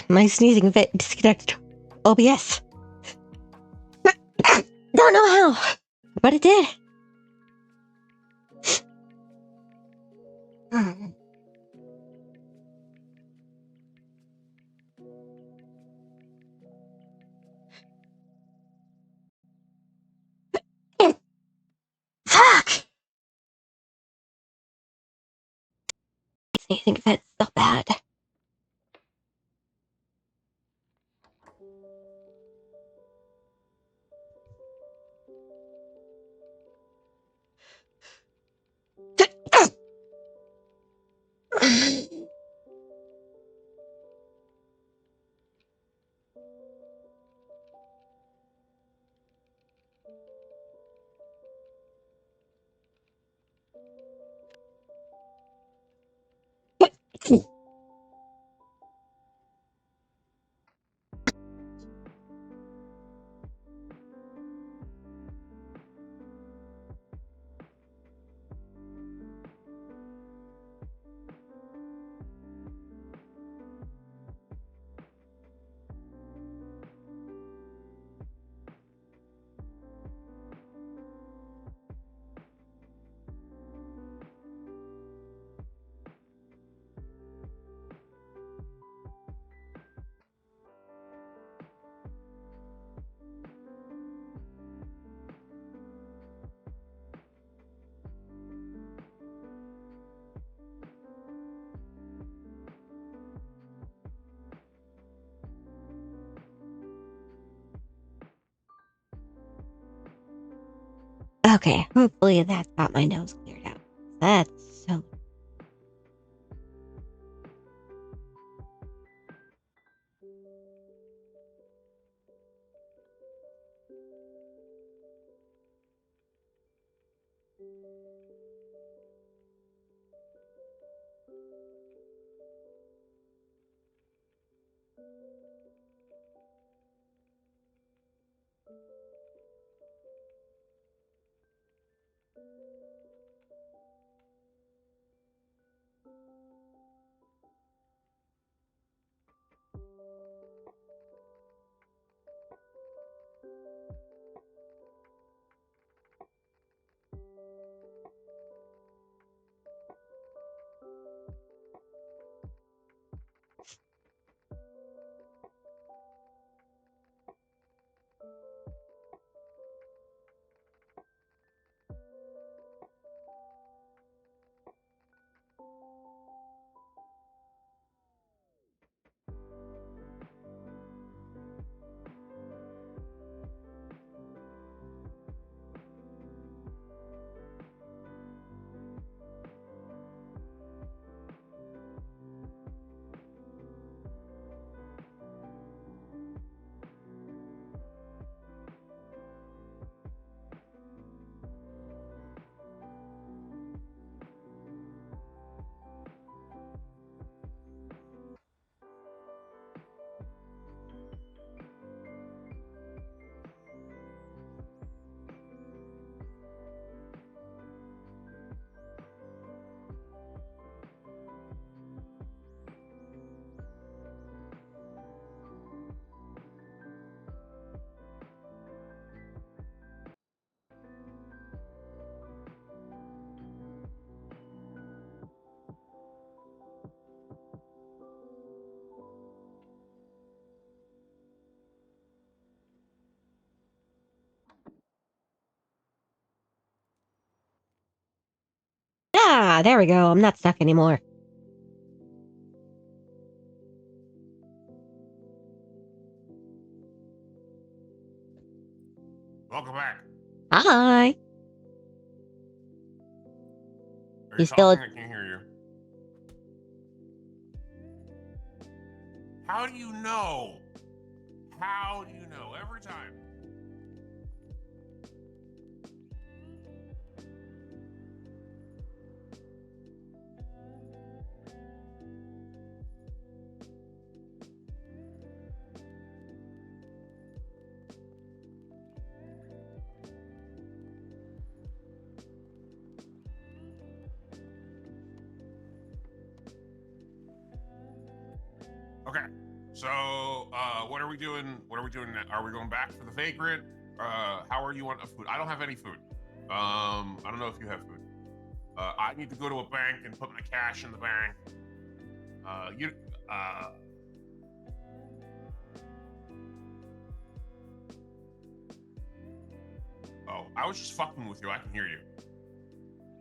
My sneezing fit disconnected OBS. Don't know how, but it did. Fuck! Sneezing fit's so bad. Okay, hopefully that's got my nose cleared out. That's so... Ah, there we go. I'm not stuck anymore. Welcome back. Hi. Are You you still... talking? I can't hear you. How do you know? How do you know? Every time. Okay. So, what are we doing? What are we doing? Are we going back for the vagrant? How are you on food? I don't have any food. I don't know if you have food. I need to go to a bank and put my cash in the bank. You, uh, oh, I was just fucking with you. I can hear you.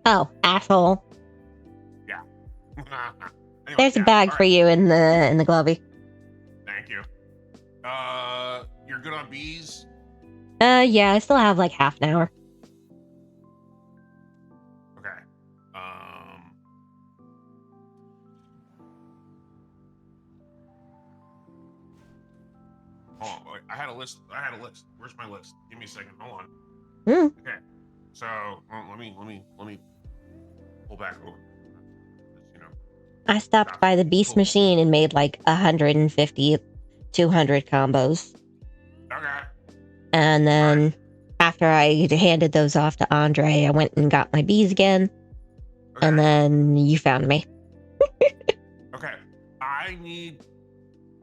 Oh, asshole. Yeah. Anyway, There's a yeah. bag All for right. you in the glovey. Thank you. You're good on bees. Yeah, I still have like half an hour. Okay. Um. Hold on. Wait, I had a list. I had a list. Where's my list? Give me a second. Hold on. Hmm. Okay. So let me pull back over. Just, I stopped stop. by the beast Pull. machine and made like 150, 200 combos. Okay. And All right. then after I handed those off to Andre, I went and got my bees again. And Okay. then you found me. Okay. I need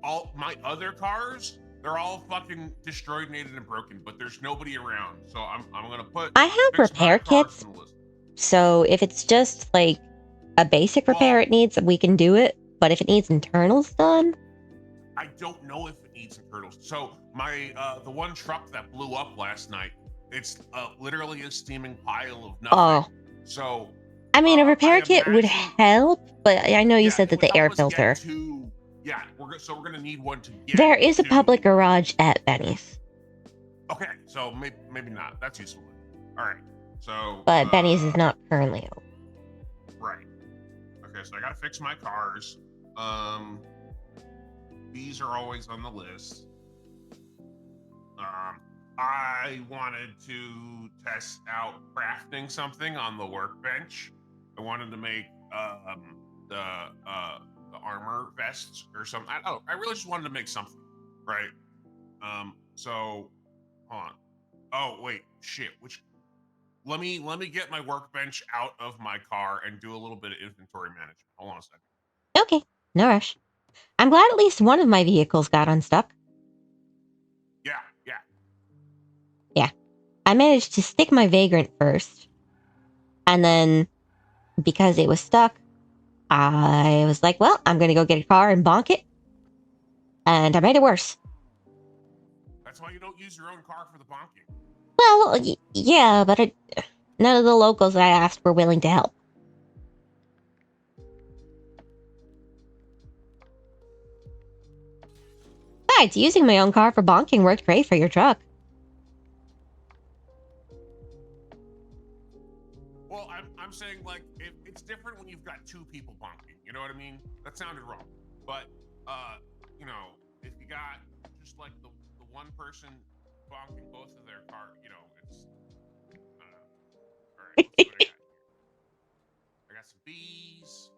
all my other cars. They're all fucking destroyed, nated, and broken. But there's nobody around, so I'm gonna I have fix my repair cars kits. on the list. So if it's just like a basic repair Well, it needs, we can do it. But if it needs internals done, I don't know if it needs internals. So my the one truck that blew up last night, it's literally a steaming pile of nothing. oh, So I mean, a I repair kit would imagine, help. But I know you yeah, said it that would the air help us get filter. to. Yeah, we're gonna need one to get There is a public to. garage at Benny's, Okay, so maybe not. That's useful. All right. So but Benny's is not currently open. right. Okay, so I gotta fix my cars. Um, these are always on the list. I wanted to test out crafting something on the workbench. I wanted to make the the armor vests or something. I really just wanted to make something, right? So hold on. Oh wait, shit. Which let me get my workbench out of my car and do a little bit of inventory management. Hold on a second. Okay, no rush. I'm glad at least one of my vehicles got unstuck. Yeah, yeah. Yeah, I managed to stick my vagrant first, and then because it was stuck, I was like, well, I'm gonna go get a car and bonk it, and I made it worse. That's why you don't use your own car for the bonking. Well, yeah, but none of the locals I asked were willing to help. Besides, using my own car for bonking worked great for your truck. Well, I'm saying like it's different when you've got two people bonking. You know what I mean? That sounded wrong, but if you got just like the one person bonking both of their car, it's all right. Let's see what I got here. I got some bees.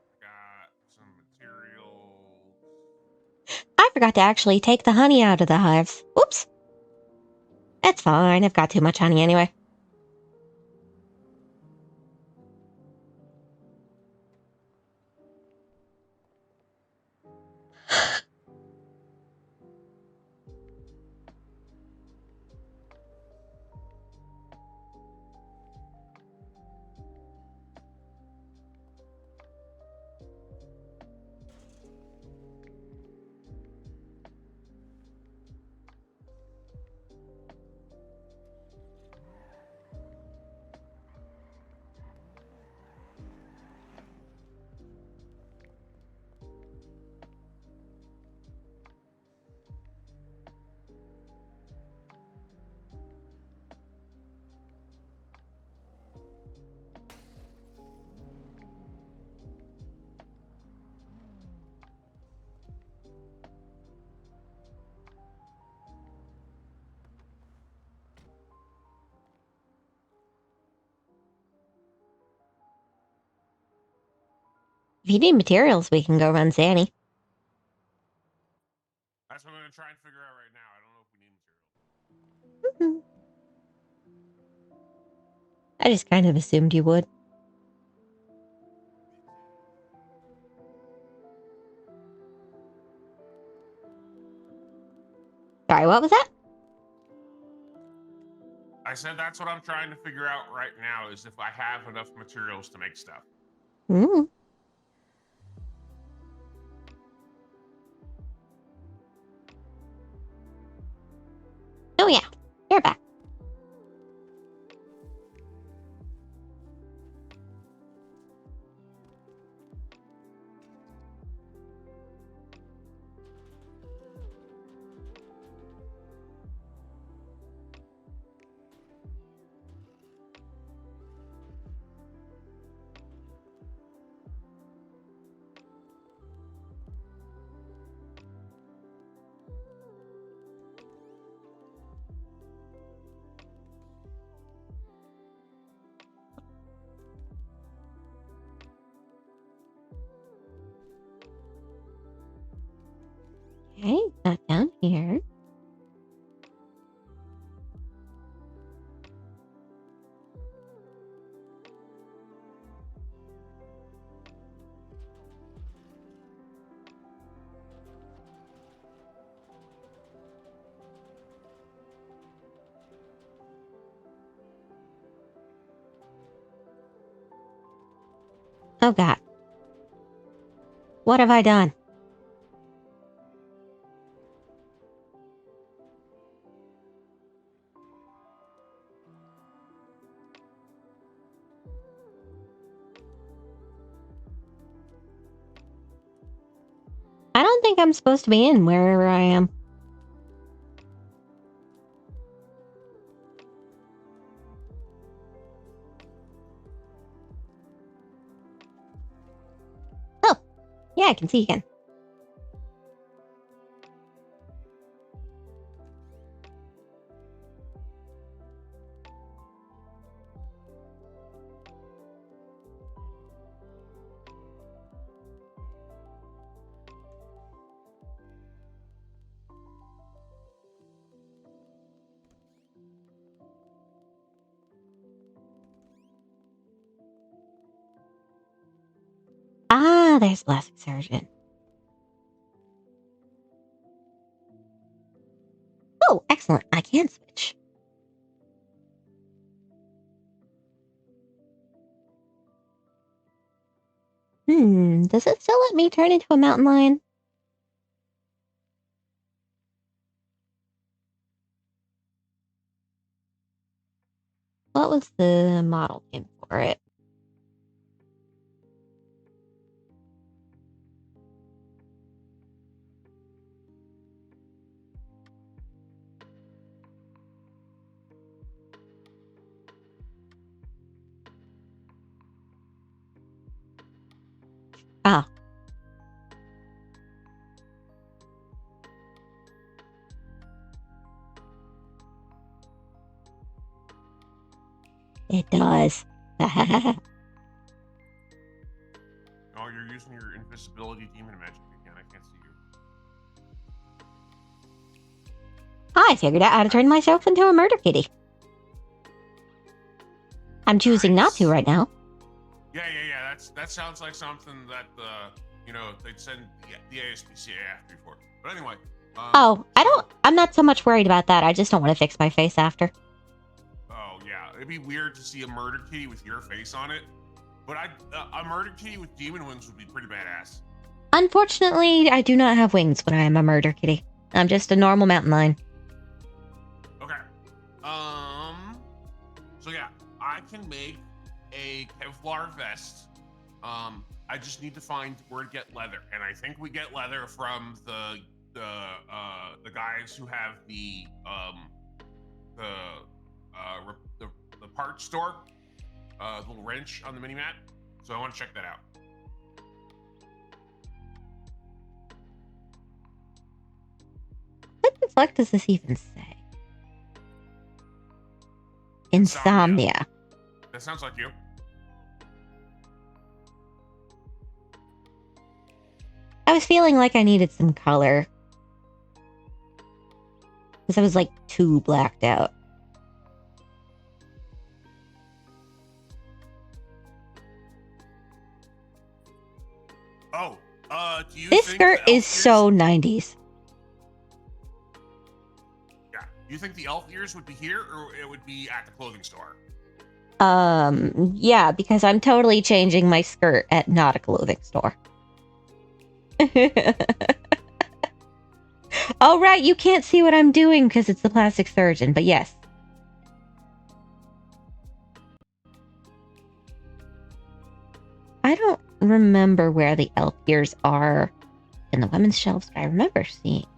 I got some materials. I forgot to actually take the honey out of the hives. Oops. It's fine. I've got too much honey anyway. If you need materials, we can go run Zanny. That's what I'm gonna try and figure out right now. I don't know if we need materials. Mhm. I just kind of assumed you would. What was that? I said that's what I'm trying to figure out right now, is if I have enough materials to make stuff. Mm. Oh yeah, you're back. Okay, not down here. Oh God. What have I done? I don't think I'm supposed to be in wherever I am. Oh, yeah, I can see again. Ah, there's plastic surgeon. Oh, excellent. I can switch. Does it still let me turn into a mountain lion? What was the model name for it? Ah, it does. Oh, you're using your invisibility demon magic again. I can't see you. I figured out how to turn myself into a murder kitty. I'm choosing not to Nice. right now. Yeah. That sounds like something that they'd send the ASPCA after you for. But anyway. I'm not so much worried about that. I just don't want to fix my face after. Oh yeah, it'd be weird to see a murder kitty with your face on it. But a murder kitty with demon wings would be pretty badass. Unfortunately, I do not have wings when I am a murder kitty. I'm just a normal mountain lion. Okay. So yeah, I can make a Kevlar vest. I just need to find where to get leather, and I think we get leather from the guys who have the parts store, the little wrench on the mini mat. So I want to check that out. What the fuck does this even say? Insomnia. That sounds like you. I was feeling like I needed some color. Because I was like too blacked out. Oh, do you This think skirt the is elf so 90s. You think the elf ears would be here, or it would be at the clothing store? Yeah, because I'm totally changing my skirt at not a clothing store. Oh, right, you can't see what I'm doing because it's the plastic surgeon, but yes. I don't remember where the elf ears are in the women's shelves, but I remember seeing them.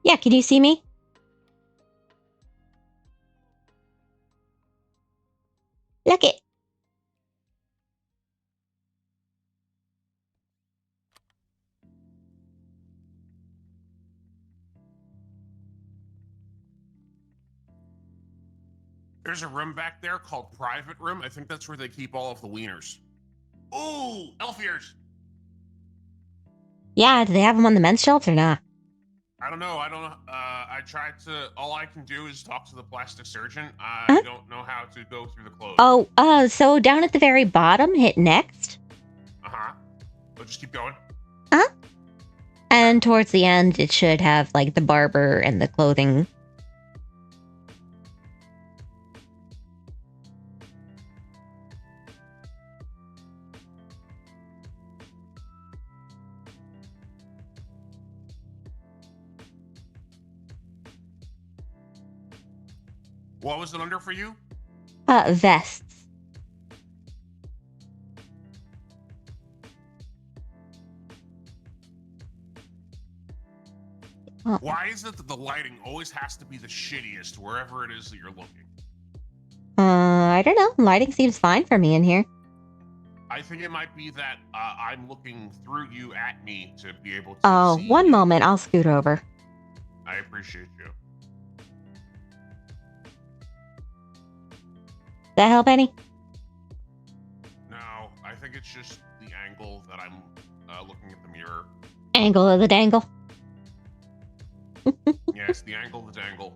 Yeah, can you see me? Look it. There's a room back there called private room. I think that's where they keep all of the wieners. Ooh, elf ears. Yeah, do they have them on the men's shelves or not? I don't know. I don't know. I tried to. All I can do is talk to the plastic surgeon. I Huh? don't know how to go through the clothes. Oh, so down at the very bottom, hit next. Uh-huh. So just keep going. Huh? And towards the end, it should have like the barber and the clothing. What was it under for you? Vests. Oh. Why is it that the lighting always has to be the shittiest wherever it is that you're looking? I don't know. Lighting seems fine for me in here. I think it might be that I'm looking through you at me to be able to Oh, see one you. moment. I'll scoot over. I appreciate you. That help any? No, I think it's just the angle that I'm looking at the mirror. Angle of the dangle. Yes, the angle, the dangle.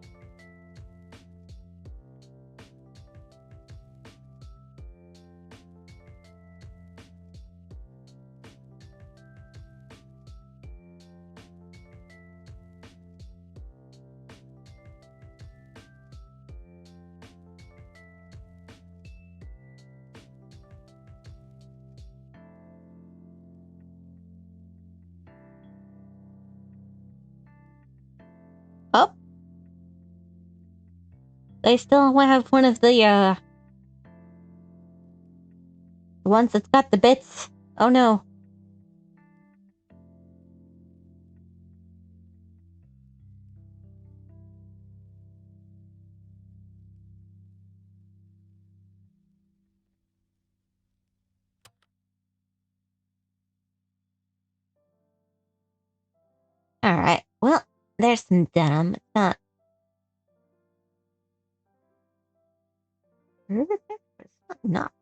Oh. They still have one of the ones that's got the bits. Oh no. Alright. Well, there's some denim. It's not. It's not.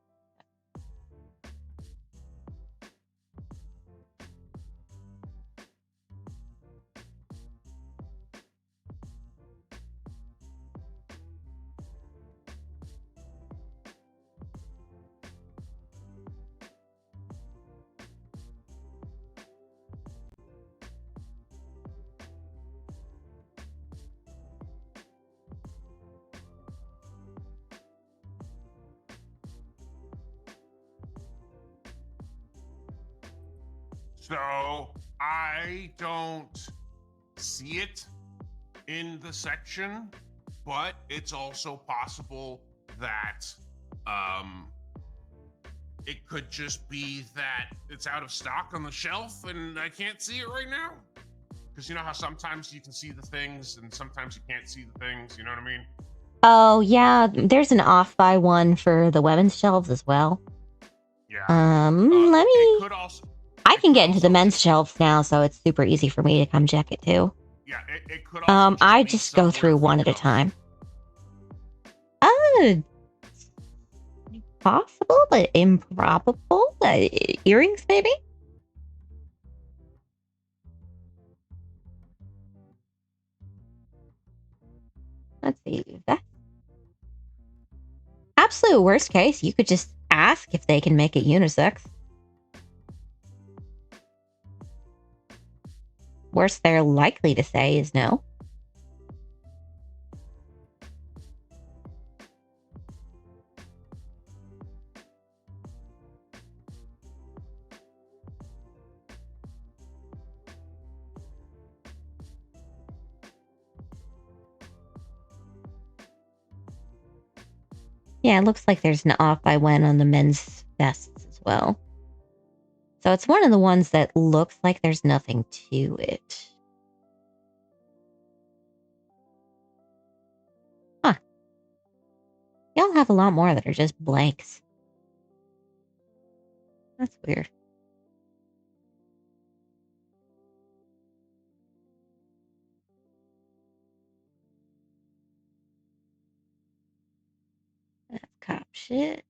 So I don't see it in the section, but it's also possible that it could just be that it's out of stock on the shelf and I can't see it right now. Because you know how sometimes you can see the things and sometimes you can't see the things. You know what I mean? Oh, yeah. There's an off by one for the women's shelves as well. Yeah. Let It me. could also. I It can could get into the also men's just. shelves now, so it's super easy for me to come check it too. Yeah. It could also just I be just go somewhere through one at a vanilla. time. Uh, Possible, but improbable. Earrings, maybe? Let's see. That absolute worst case, you could just ask if they can make it unisex. Worst they're likely to say is no. Yeah, it looks like there's an off by when on the men's vests as well. So it's one of the ones that looks like there's nothing to it. Huh. Y'all have a lot more that are just blanks. That's weird. That's cop shit.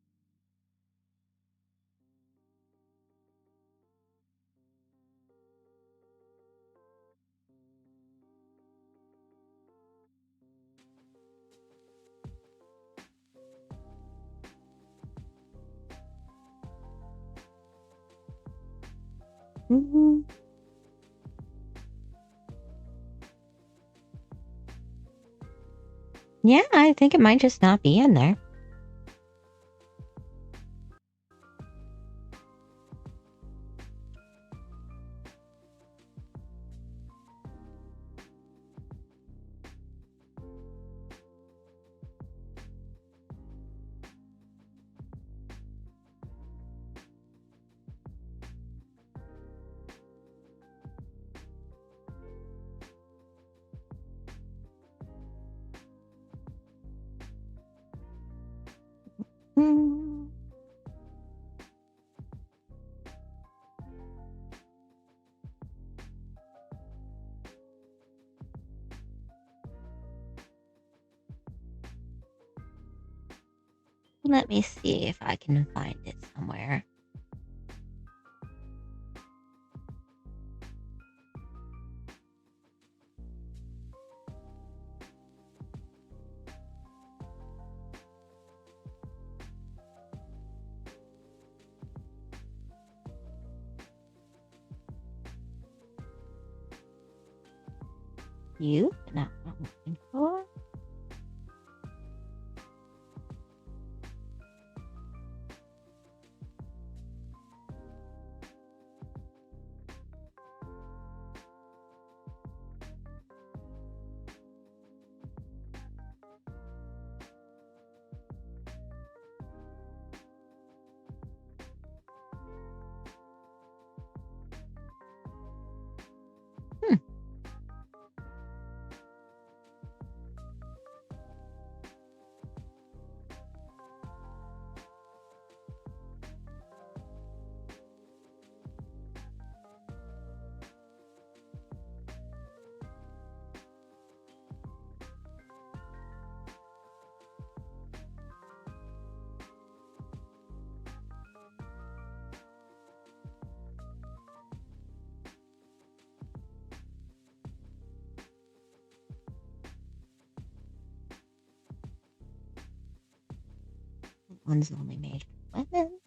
Mm-hmm. Yeah, I think it might just not be in there. Hmm. Let me see if I can find it somewhere. You? Not what I'm looking for. Hmm. One's only made for women.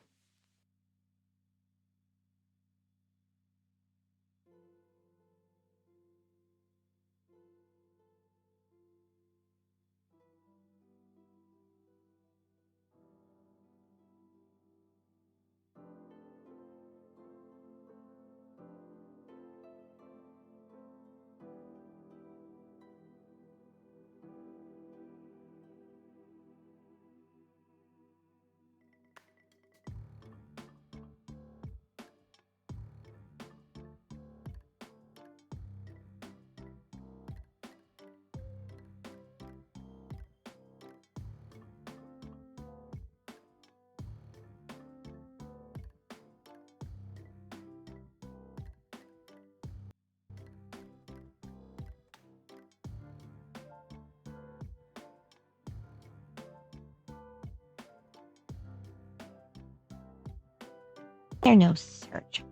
There are no search.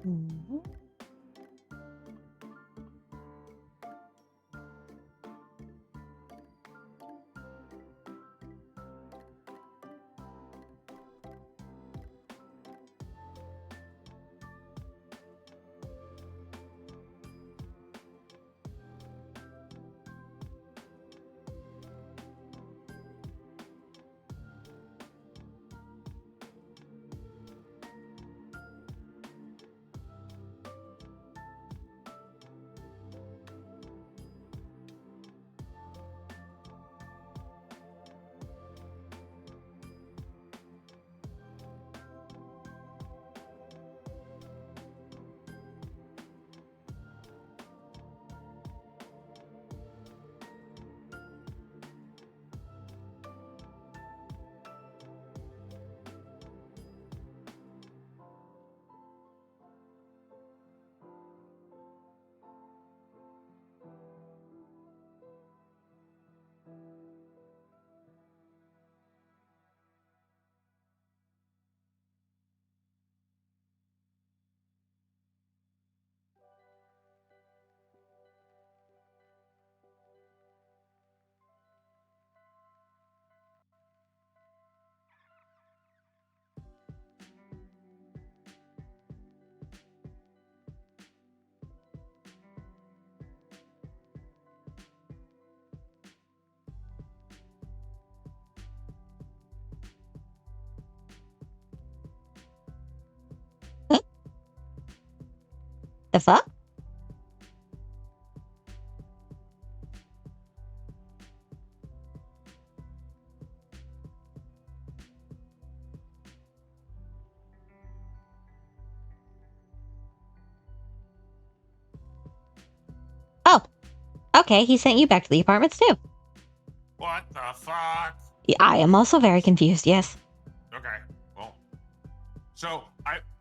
Mhm. The fuck? Oh, okay. He sent you back to the apartments too. What the fuck? I am also very confused. Yes. Okay. Well, so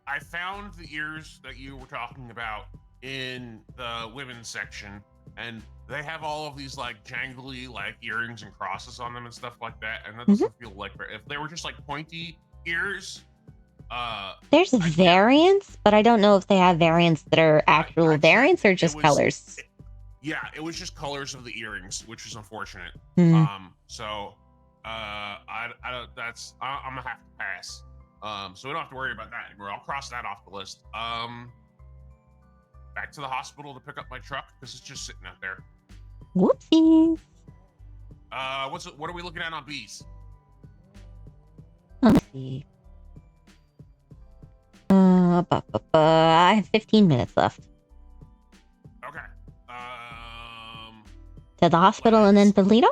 I found the ears that you were talking about in the women's section, and they have all of these like jangly like earrings and crosses on them and stuff like that. And that Mhm. doesn't feel like if they were just like pointy ears. There's I get variants, but I don't know if they have variants that are actual I checked. variants or It just was colors. yeah, it was just colors of the earrings, which is unfortunate. Hmm. So I don't. I'm gonna have to pass. So we don't have to worry about that anymore. I'll cross that off the list. Back to the hospital to pick up my truck because it's just sitting out there. Whoopsies. What are we looking at on bees? Let's see. I have 15 minutes left. Okay. To the hospital and then Toledo?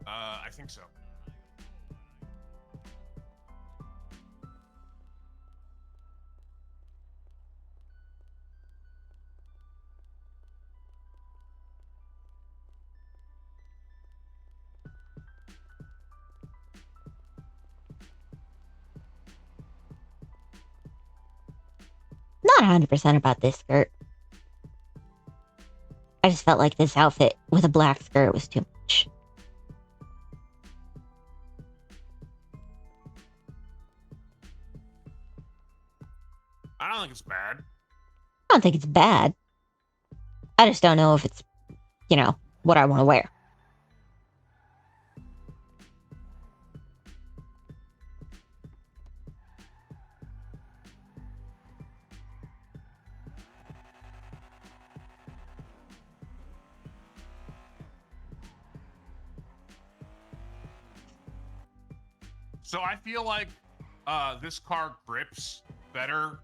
I think so. Not 100% about this skirt. I just felt like this outfit with a black skirt was too much. I don't think it's bad. I don't think it's bad. I just don't know if it's, what I want to wear. So I feel like this car grips better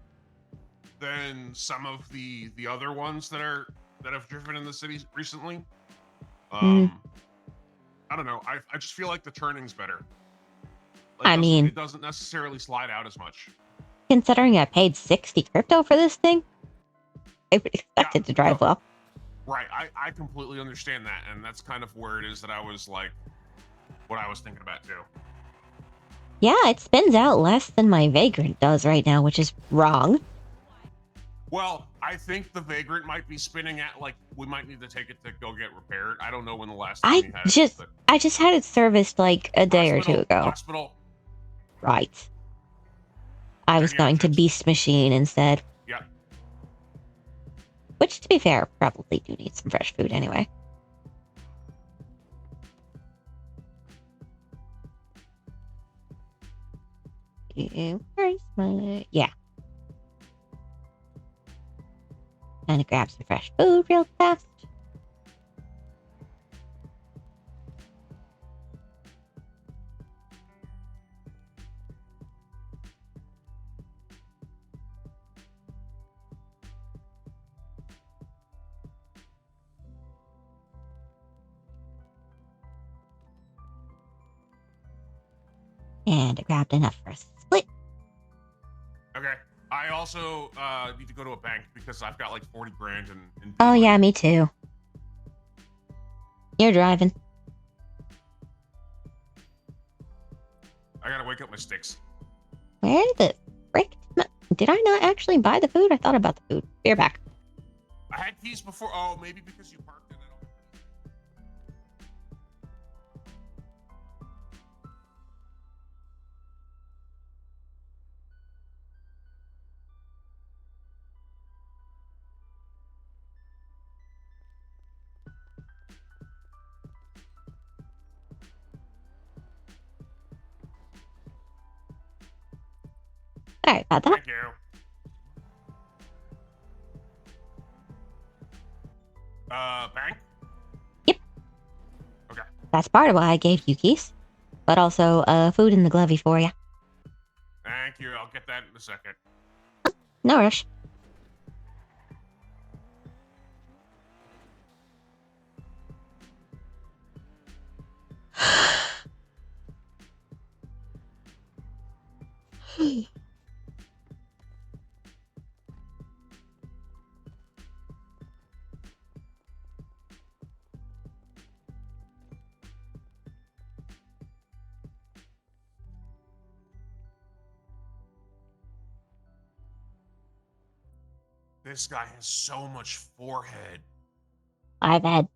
than some of the other ones that have driven in the city recently. Mm, Um, I don't know. I just feel like the turning's better. I mean, It doesn't necessarily slide out as much. considering I paid 60 crypto for this thing, I would Yeah, expect it to no, drive well. right. I completely understand that, and that's kind of where it is that I was like, what I was thinking about too. Yeah, it spins out less than my Vagrant does right now, which is wrong. Well, I think the Vagrant might be spinning at like we might need to take it to go get repaired. I don't know when the last time you had it, but I just had it serviced like a day or two ago. hospital. Right. I was Any going to options? Beast Machine instead, Yep. which to be fair, probably do need some fresh food anyway. Where's my... Yeah. Gonna grab some fresh food real fast. And I grabbed enough for a split. Okay. I also need to go to a bank because I've got like 40 grand in Oh money. yeah, me too. You're driving. I gotta wake up my sticks. Where the frick did I not actually buy the food? I thought about the food. Beer back. I had keys before. Oh, maybe because you parked it. I don't... Alright, about that. Thank you. Bank? Yep. Okay. That's part of why I gave you keys. But also, food in the glovey for you. Thank you. I'll get that in a second. No rush. This guy has so much forehead. I've had.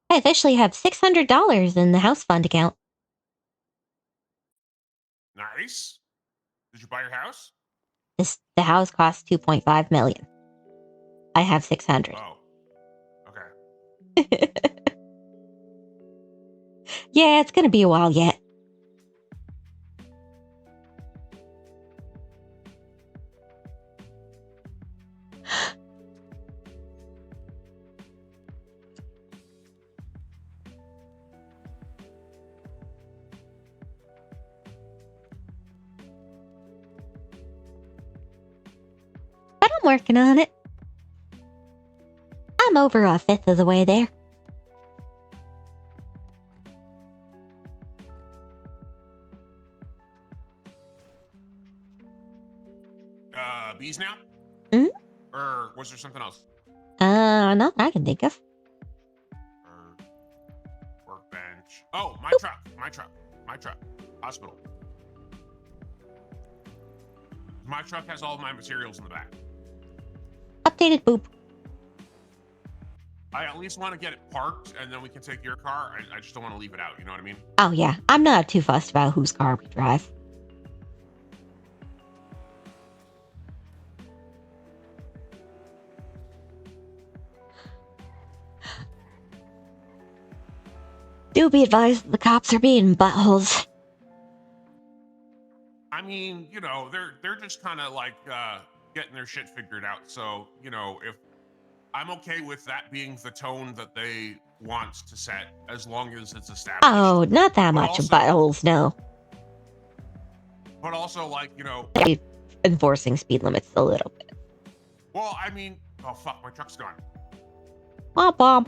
I officially have $600 in the house fund account. Nice. Did you buy your house? The house costs 2.5 million. I have 600. Oh. Okay. Yeah, it's gonna be a while yet. But I'm working on it. I'm over a fifth of the way there. Bees now? Hmm? Or was there something else? Not that I can think of. Or workbench. Oh, my truck. My truck. My truck. Hospital. My truck has all of my materials in the back. Updated boop. I at least want to get it parked, and then we can take your car. I just don't want to leave it out. You know what I mean? Oh yeah, I'm not too fussed about whose car we drive. Do be advised the cops are being buttholes. I mean, you know, they're just kind of like getting their shit figured out. So, you know, if I'm okay with that being the tone that they want to set, as long as it's established. Oh, not that But much of also, buttholes, no. like, Enforcing speed limits a little bit. well, I mean, oh fuck, my truck's gone. Womp womp.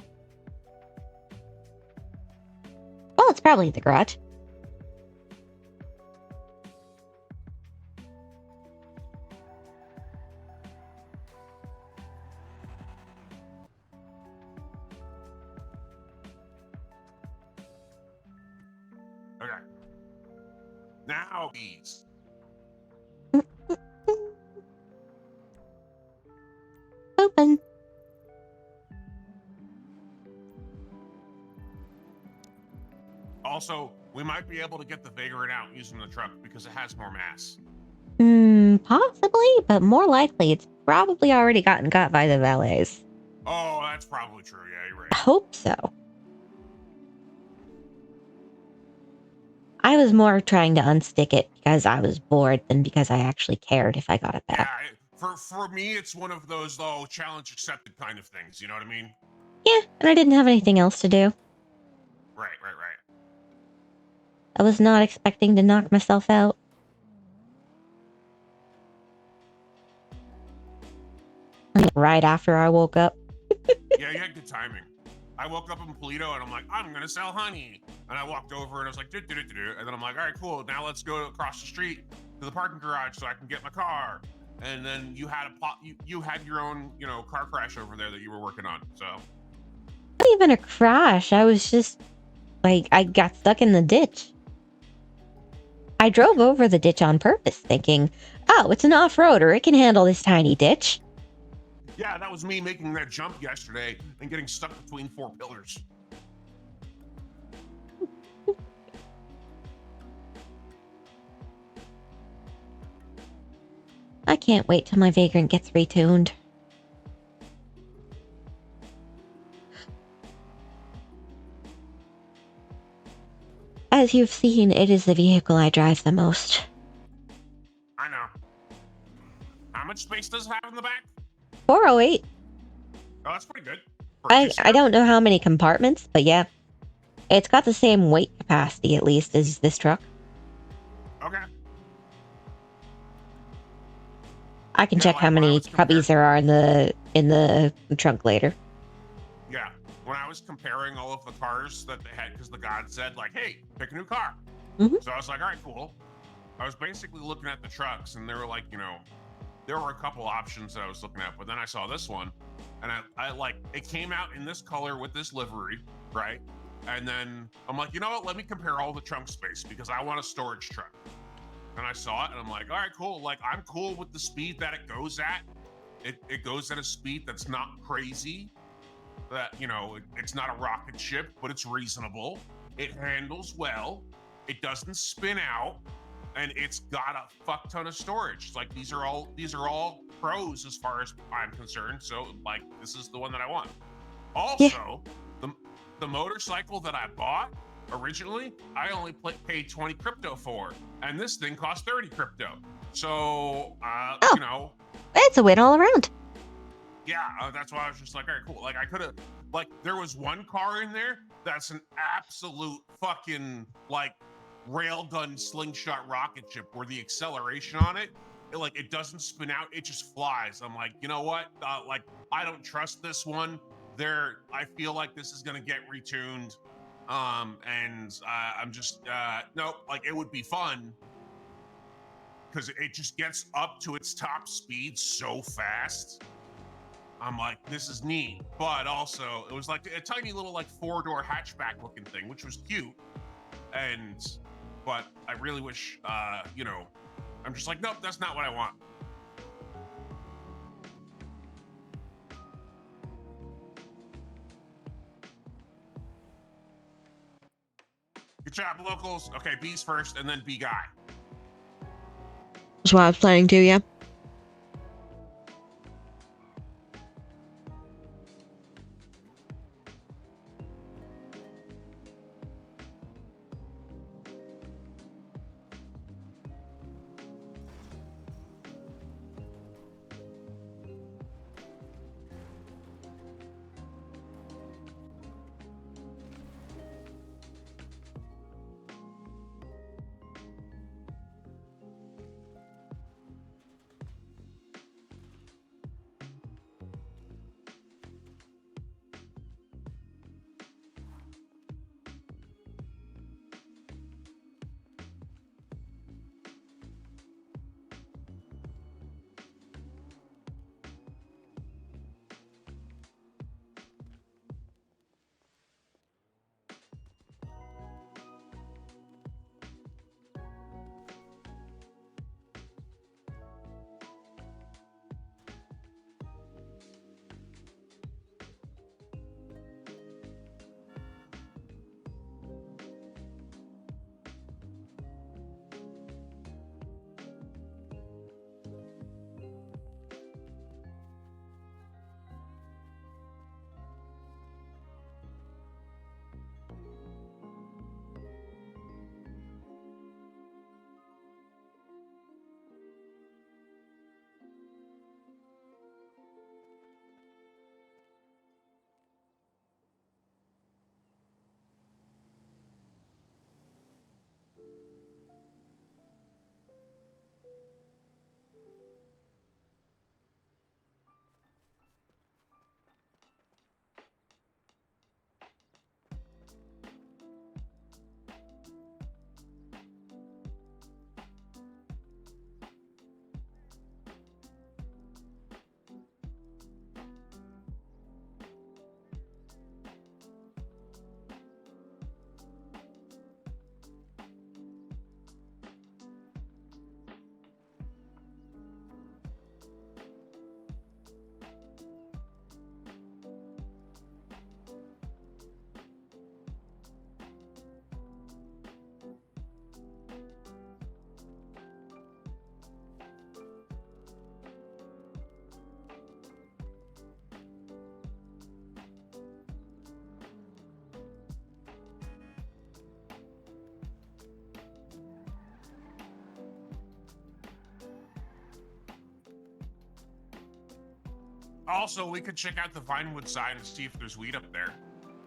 Well, it's probably in the garage. Okay. Now these. Open. Also, we might be able to get the Vagrant out using the truck because it has more mass. Possibly, but more likely it's probably already gotten got by the valets. Oh, that's probably true. Yeah, you're I right. hope so. I was more trying to unstick it because I was bored than because I actually cared if I got it back. Yeah, for me, it's one of those challenge accepted kind of things. You know what I mean? Yeah, and I didn't have anything else to do. Right. I was not expecting to knock myself out. Right after I woke up. Yeah, you had good timing. I woke up in Polito and I'm like, I'm gonna sell honey. And I walked over and I was like, and then I'm like, all right, cool. Now let's go across the street to the parking garage so I can get my car. And then you had you had your own, car crash over there that you were working on. So Not even a crash. I was just like, I got stuck in the ditch. I drove over the ditch on purpose, thinking, oh, it's an off-roader. It can handle this tiny ditch. yeah, that was me making that jump yesterday and getting stuck between 4 pillars. I can't wait till my Vagrant gets retuned. As you've seen, it is the vehicle I drive the most. I know. How much space does it have in the back? 408. Oh, that's pretty good. I don't know how many compartments, but yeah. It's got the same weight capacity, at least, as this truck. Okay. I can check how many cubbies there are in the trunk later. Yeah. When I was comparing all of the cars that they had, because the god said, like, hey, pick a new car. Mm-hmm. So I was like, all right, cool. I was basically looking at the trucks, and they were like, there were a couple options that I was looking at, but then I saw this one, and I like, it came out in this color with this livery, right? And then I'm like, you know what? Let me compare all the trunk space because I want a storage truck. And I saw it, and I'm like, all right, cool. Like, I'm cool with the speed that it goes at. It goes at a speed that's not crazy. That, it's not a rocket ship, but it's reasonable. It handles well. It doesn't spin out, and it's got a fuck ton of storage. It's like these are all pros as far as I'm concerned. So like, this is the one that I want. Also, the motorcycle that I bought originally, I only paid 20 crypto for, and this thing cost 30 crypto. So it's a win all around. Yeah, that's why I was just like, all right, cool. Like, I could have, like, there was one car in there that's an absolute fucking, like, railgun slingshot rocket ship where the acceleration on it, it doesn't spin out, it just flies. I'm like, you know what? I don't trust this one. I feel like this is gonna get retuned. I'm just, nope, like, it would be fun because it just gets up to its top speed so fast. I'm like, this is neat, but also it was like a tiny little 4-door hatchback looking thing, which was cute. But I really wish, I'm just like, nope, that's not what I want. Good job, locals. Okay, B's first, and then B guy. That's what I was planning to, yeah. Also, we could check out the Vinewood side and see if there's weed up there.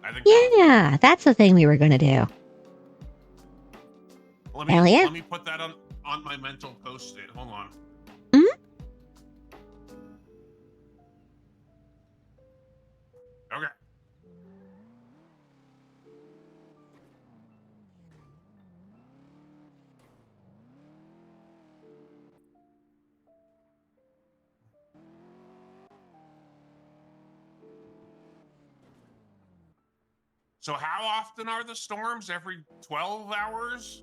I think that would be Yeah, that's the thing we were going to do. Hell yeah. let me put that on my mental post-it. Hold on. Mhm. Okay. So how often are the storms? Every 12 hours?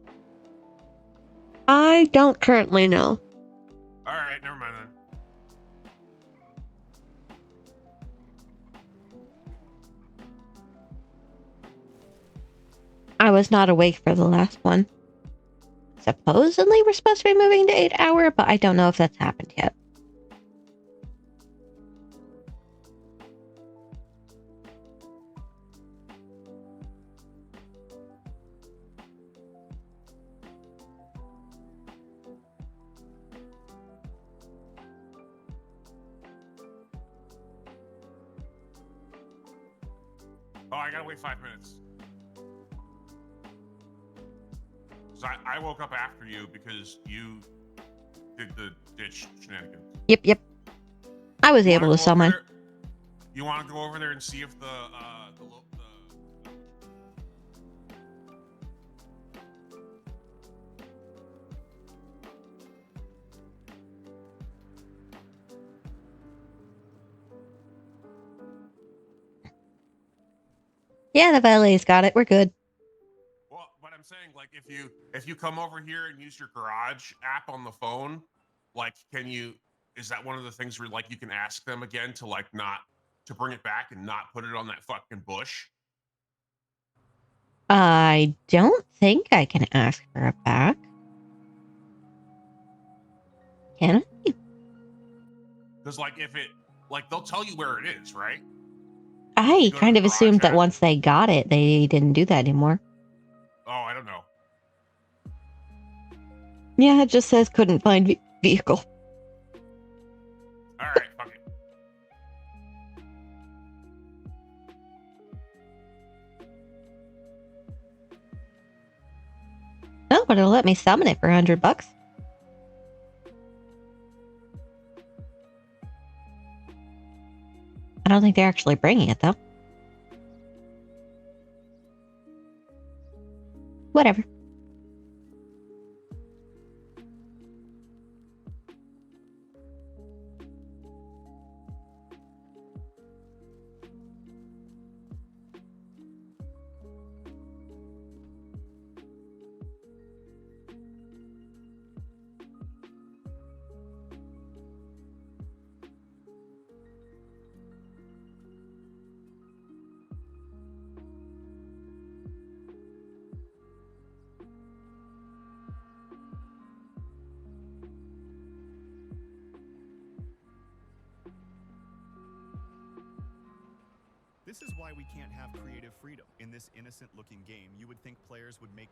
I don't currently know. All right, never mind then. I was not awake for the last one. Supposedly we're supposed to be moving to 8-hour, but I don't know if that's happened yet. Oh, I gotta wait 5 minutes. So I woke up after you because you did the ditch shenanigans. Yep. I was You want able to to go over summon. there? You want to go over there and see if the Yeah, the valet's got it. We're good. well, but I'm saying like if you come over here and use your garage app on the phone, like is that one of the things where like you can ask them again to like not to bring it back and not put it on that fucking bush? I don't think I can ask for it back. Can I? Because like if it like they'll tell you where it is, right? If you I go to kind the of garage assumed that app. once they got it, they didn't do that anymore. Oh, I don't know. Yeah, it just says couldn't find vehicle. All right, fuck it. Oh, but it'll let me summon it for $100. I don't think they're actually bringing it though. Whatever. This is why we can't have creative freedom. In this innocent-looking game, you would think players would make...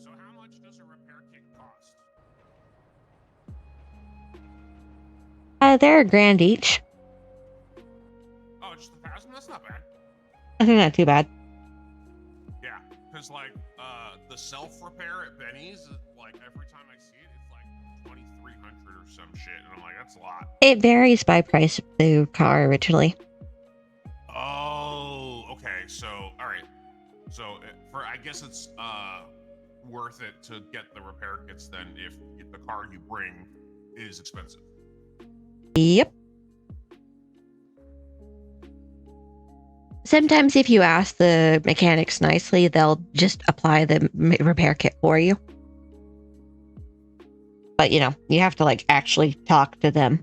So how much does a repair kit cost? They're $1,000 each. Oh, just 1,000? That's not bad. I think not too bad. Yeah, because like the self repair at Benny's, like every time I see it, it's like 2,300 or some shit, and I'm like, that's a lot. It varies by price of the car originally. Oh, okay. So all right. So for I guess it's worth it to get the repair kits then if the car you bring is expensive. Yep. Sometimes if you ask the mechanics nicely, they'll just apply the repair kit for you. But, you have to, actually talk to them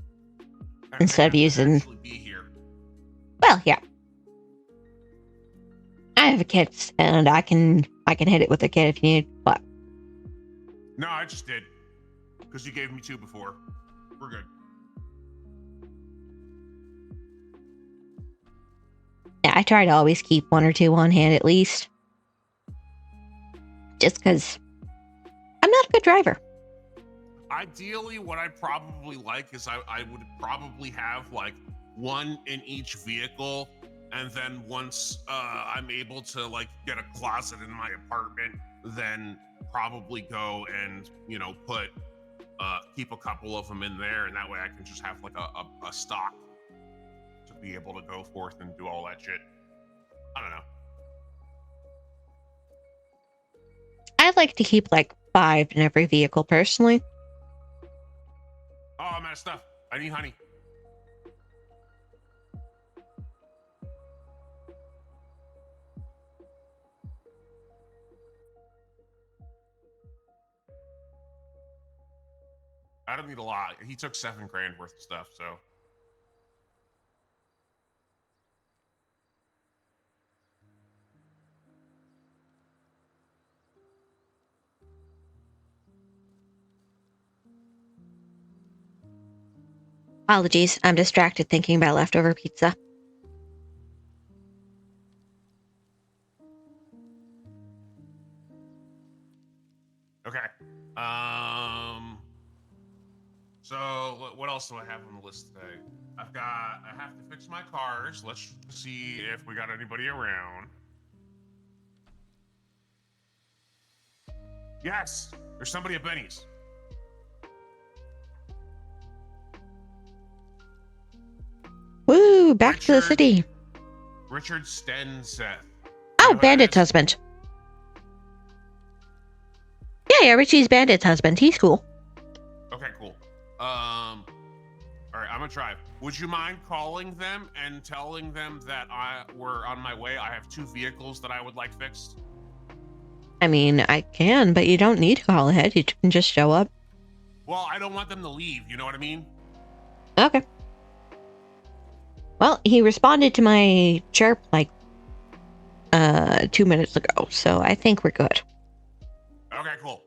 And instead of they have to using... actually be here. Well, yeah. I have a kit, and I can hit it with a kit if you need. What? No, I just did. Because you gave me 2 before. We're good. Yeah, I try to always keep one or two on hand at least. Just because I'm not a good driver. Ideally, what I'd probably like is I would probably have like one in each vehicle, and then once I'm able to like get a closet in my apartment, then probably go and put keep a couple of them in there, and that way I can just have like a stock to be able to go forth and do all that shit. I don't know. I'd like to keep like 5 in every vehicle personally. Oh, I'm out of stuff. I need honey. I don't need a lot. He took $7,000 worth of stuff, so. Apologies, I'm distracted thinking about leftover pizza. Okay. So what else do I have on the list today? I have to fix my cars. Let's see if we got anybody around. Yes, there's somebody at Benny's. Woo, back to the city. Richard Stenseth. Oh, Bandit's husband. Yeah, Richie's Bandit's husband. He's cool. Okay, cool. All right, I'm gonna try. Would you mind calling them and telling them that we're on my way? I have 2 vehicles that I would like fixed. I mean, I can, but you don't need to call ahead. You can just show up. Well, I don't want them to leave. You know what I mean? Okay. Well, he responded to my chirp like 2 minutes ago, so I think we're good. Okay, cool.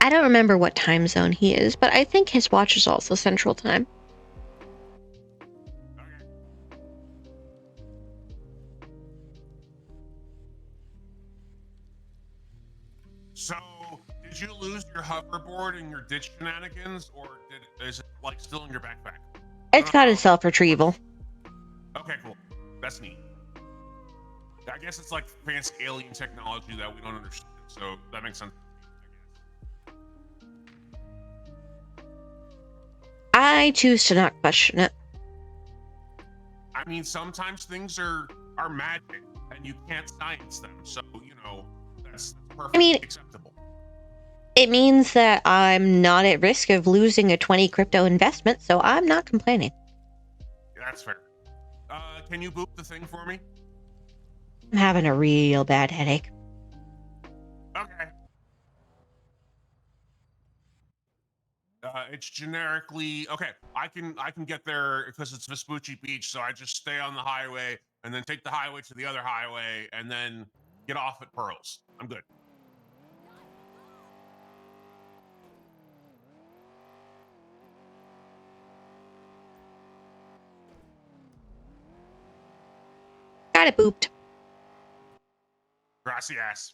I don't remember what time zone he is, but I think his watch is also Central Time. Okay. So, did you lose your hoverboard in your ditch shenanigans, or is it like still in your backpack? It's got a self-retrieval. Okay, cool. That's neat. I guess it's like fancy alien technology that we don't understand, so that makes sense. I choose to not question it. I mean, sometimes things are magic, and you can't science them, so that's perfectly acceptable. It means that I'm not at risk of losing a 20 crypto investment, so I'm not complaining. That's fair. Can you boop the thing for me? I'm having a real bad headache. Okay. It's generically okay. I can get there because it's Vespucci Beach, so I just stay on the highway and then take the highway to the other highway and then get off at Pearls. I'm good. Got it booped. Gracias.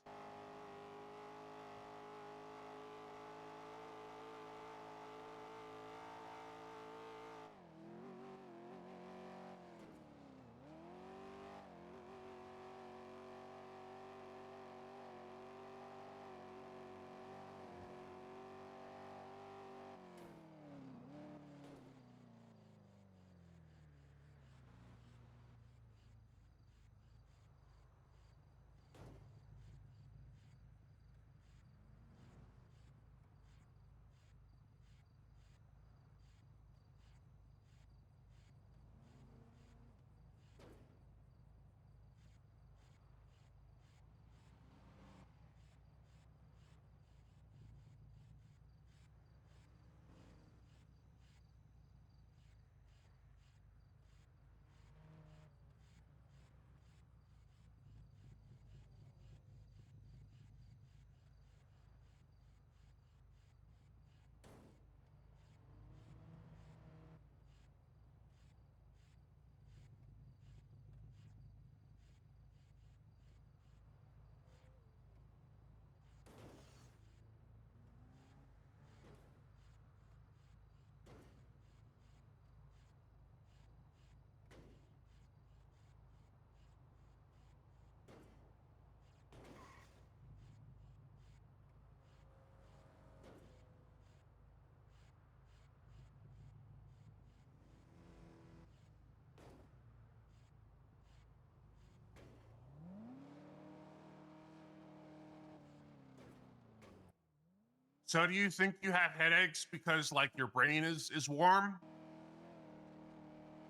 So do you think you have headaches because like your brain is warm?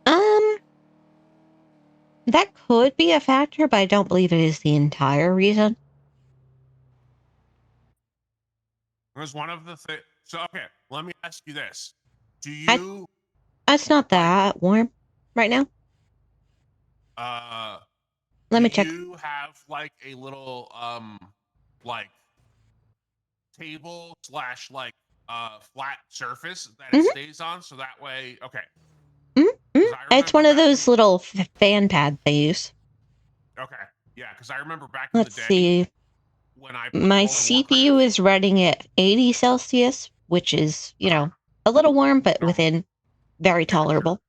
Um, that could be a factor, but I don't believe it is the entire reason. Was one of the things. So okay, let me ask you this: Do I you It's not like that warm right now. uh Let do me check. you have like a little like table slash like flat surface that it Hmm. stays on so that way okay, Hmm. because I It's remember one of back in those little fan pads they use. okay, yeah, because I remember back in the Let's day see. when I played My World of CPU Warcraft. is running at 80 Celsius, which is, Uh-huh. a little warm, but Normal. within very Yeah, sure. tolerable.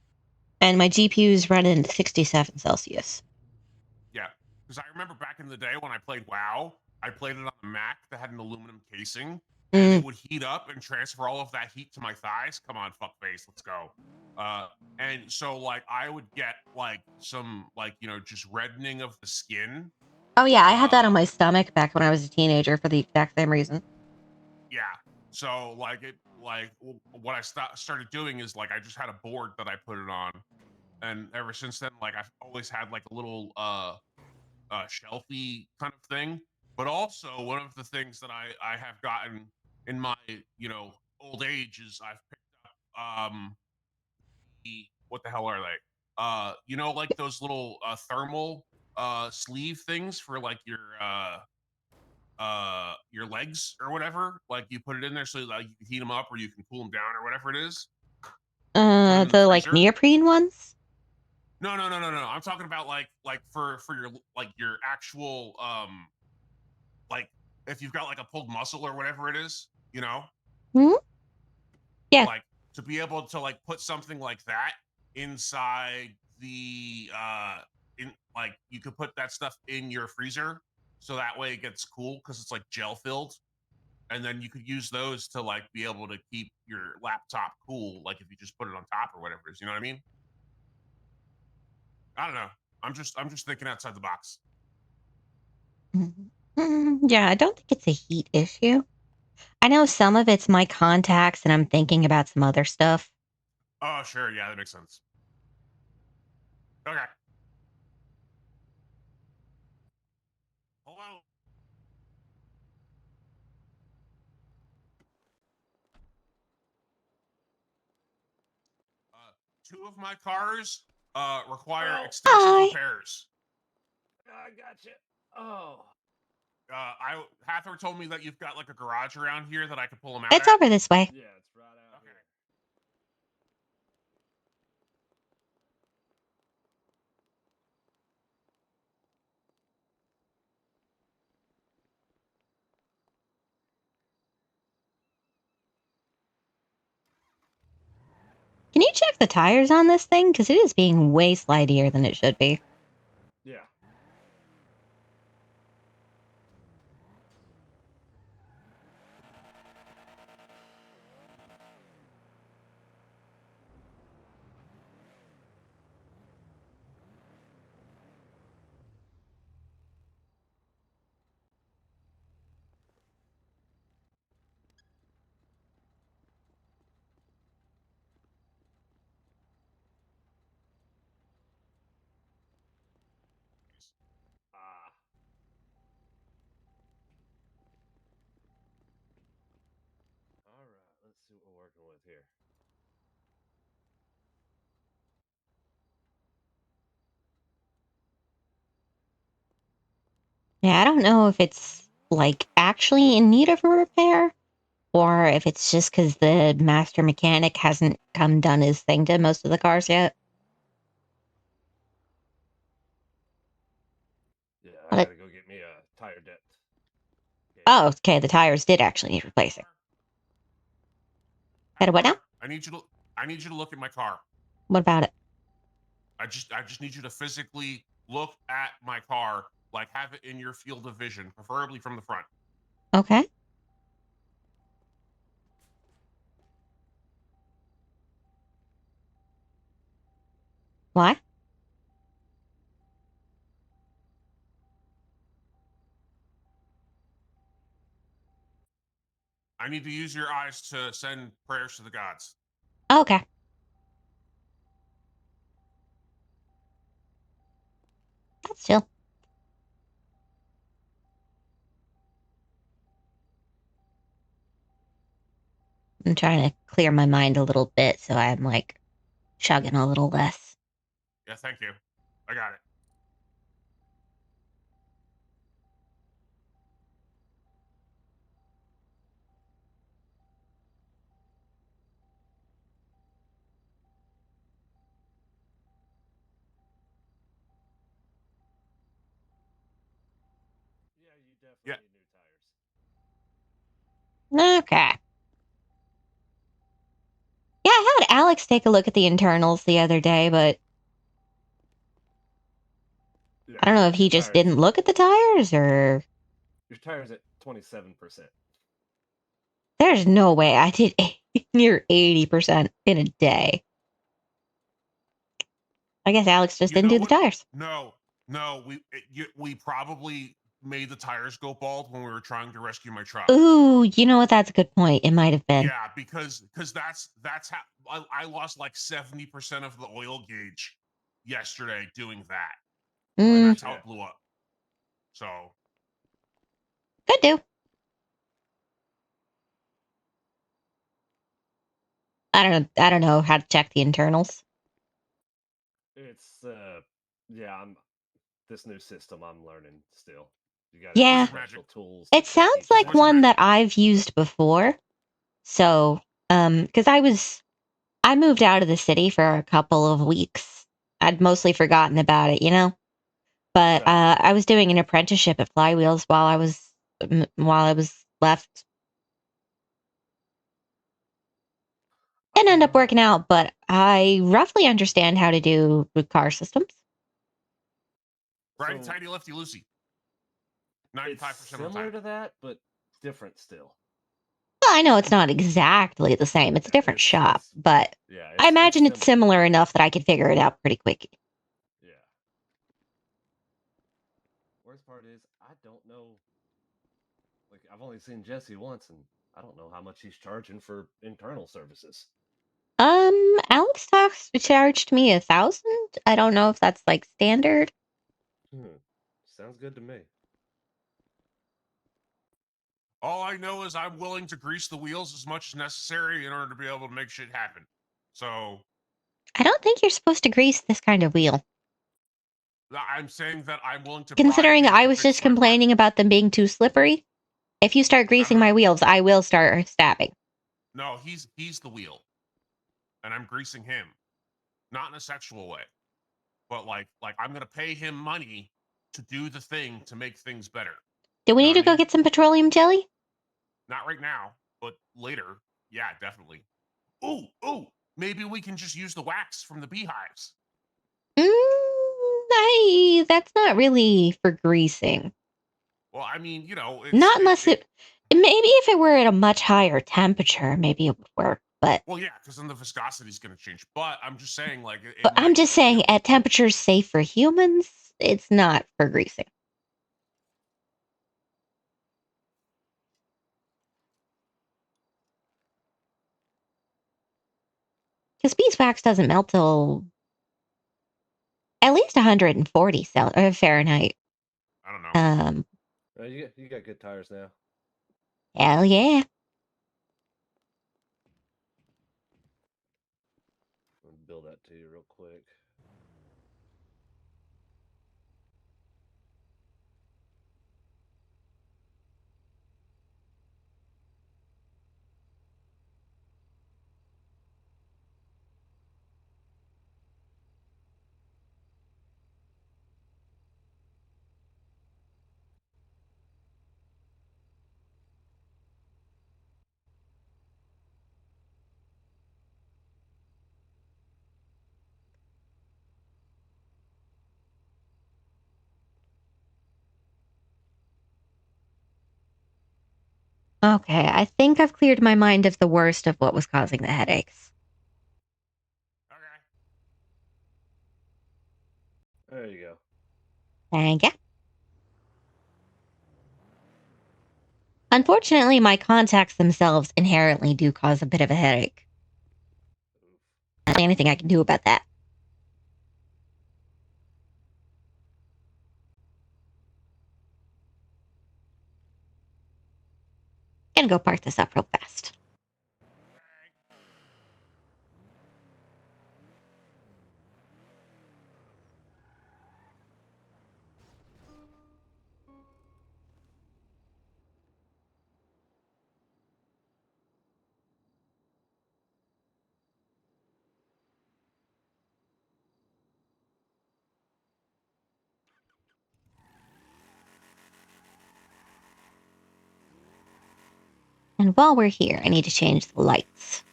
And my GPU is running 67 Celsius. Yeah, because I remember back in the day when I played WoW, I played it on the Mac that had an aluminum casing, and Mm. it would heat up and transfer all of that heat to my thighs. Come on, fuckface, let's go. Uh, and so like I would get like some like just reddening of the skin. Oh, yeah, I had that on Uh, my stomach back when I was a teenager for the exact same reason. yeah. So like what I started doing is like I just had a board that I put it on, and ever since then like I've always had like a little shelfy kind of thing. But also one of the things that I have gotten in my old age is I've picked up what the hell are they? Like those little thermal sleeve things for like your legs or whatever. Like you put it in there so like you can heat them up or you can cool them down or whatever it is. You put them in the The like freezer. neoprene ones? No, no, no, no, no. I'm talking about like for your like your actual like if you've got like a pulled muscle or whatever it is, Hmm? Yeah. like to be able to like put something like that inside the in like you could put that stuff in your freezer so that way it gets cool because it's like gel filled, and then you could use those to like be able to keep your laptop cool like if you just put it on top or whatever it is, you know what I mean? I don't know. I'm just thinking outside the box. Mhm. Yeah, I don't think it's a heat issue. I know some of it's my contacts, and I'm thinking about some other stuff. Oh sure, yeah, that makes sense. Okay. Hello. Two of my cars require Oh, extensive Hi. repairs. I gotcha. Oh, I Hathor told me that you've got like a garage around here that I could pull them out It's at. over this way. yeah, it's right out Okay. here. Can you check the tires on this thing? Because it is being way slidier than it should be. Yeah. Ah. All right. Let's see what we're working with here. Yeah, I don't know if it's like actually in need of a repair or if it's just because the master mechanic hasn't come done his thing to most of the cars yet. Yeah, I But gotta go get me a tire depth oh, gauge. okay, the tires did actually need replacing. Better what now? Hathor, I need you to look at my car. What about it? I just need you to physically look at my car, like have it in your field of vision, preferably from the front. Okay. Why? I need to use your eyes to send prayers to the gods. Okay. That's chill. I'm trying to clear my mind a little bit, so I'm like chugging a little less. Yeah, thank you. I got it. Yeah, you definitely Yeah. need new tires. Okay. Yeah, I had Alex take a look at the internals the other day, but Yeah, I don't know if he your just tires. didn't look at the tires or Your tires at 27%. there's no way I did near 80% in a day. I guess Alex just You didn't know do the what? tires. No. We probably made the tires go bald when we were trying to rescue my truck. Ooh, you know what? That's a good point. It might have been. Yeah, because that's how I lost like 70% of the oil gauge yesterday doing that, and that's how Yeah. it blew up. So Could do. I don't know. I don't know how to check the internals. It's yeah, I'm this new system I'm learning still. You got to use Yeah. wizard magic. special tools to It check sounds each like Wizard one tire. that magic. I've used before. So, because I moved out of the city for a couple of weeks. I'd mostly forgotten about it, you know. But Right. I was doing an apprenticeship at Flywheels while I was left. Didn't end up working out, but I roughly understand how to do car systems. Righty So tighty, lefty loosey. it's 95% of the similar time. to that, but different still. Well, I know it's not exactly the same. It's a different shop, It's but yeah, I it's imagine it's similar. similar enough that I could figure it out pretty quick. Yeah. Worst part is I don't know. Like I've only seen Jesse once, and I don't know how much he's charging for internal services. Alex Talks charged me 1,000. I don't know if that's like standard. Sounds good to me. All I know is I'm willing to grease the wheels as much as necessary in order to be able to make shit happen. So I don't think you're supposed to grease this kind of wheel. I'm saying that I'm willing to bribe Considering him I to was fix just my part. complaining about them being too slippery, if you start greasing my wheels, I will start stabbing. No, he's the wheel, and I'm greasing him, not in a sexual way, but like I'm gonna pay him money to do the thing to make things better. Do we You know need what I to go mean? get some petroleum jelly? Not right now, but later. Yeah, definitely. Ooh, maybe we can just use the wax from the beehives. That's not really for greasing. Well, I mean, it's Not unless maybe if it were at a much higher temperature, maybe it would work. But well, yeah, because then the viscosity is going to change. But I'm just saying, like, it I'm might, just saying at temperatures safe for humans, it's not for greasing. Because beeswax doesn't melt till at least 140 Fahrenheit. I don't know. You got good tires now. Hell yeah. Let me build that to you real quick. Okay, I think I've cleared my mind of the worst of what was causing the headaches. Okay. There you go. Thank you. Unfortunately, my contacts themselves inherently do cause a bit of a headache. Oof. Not anything I can do about that. Gonna go park this up real fast. And while we're here, I need to change the lights.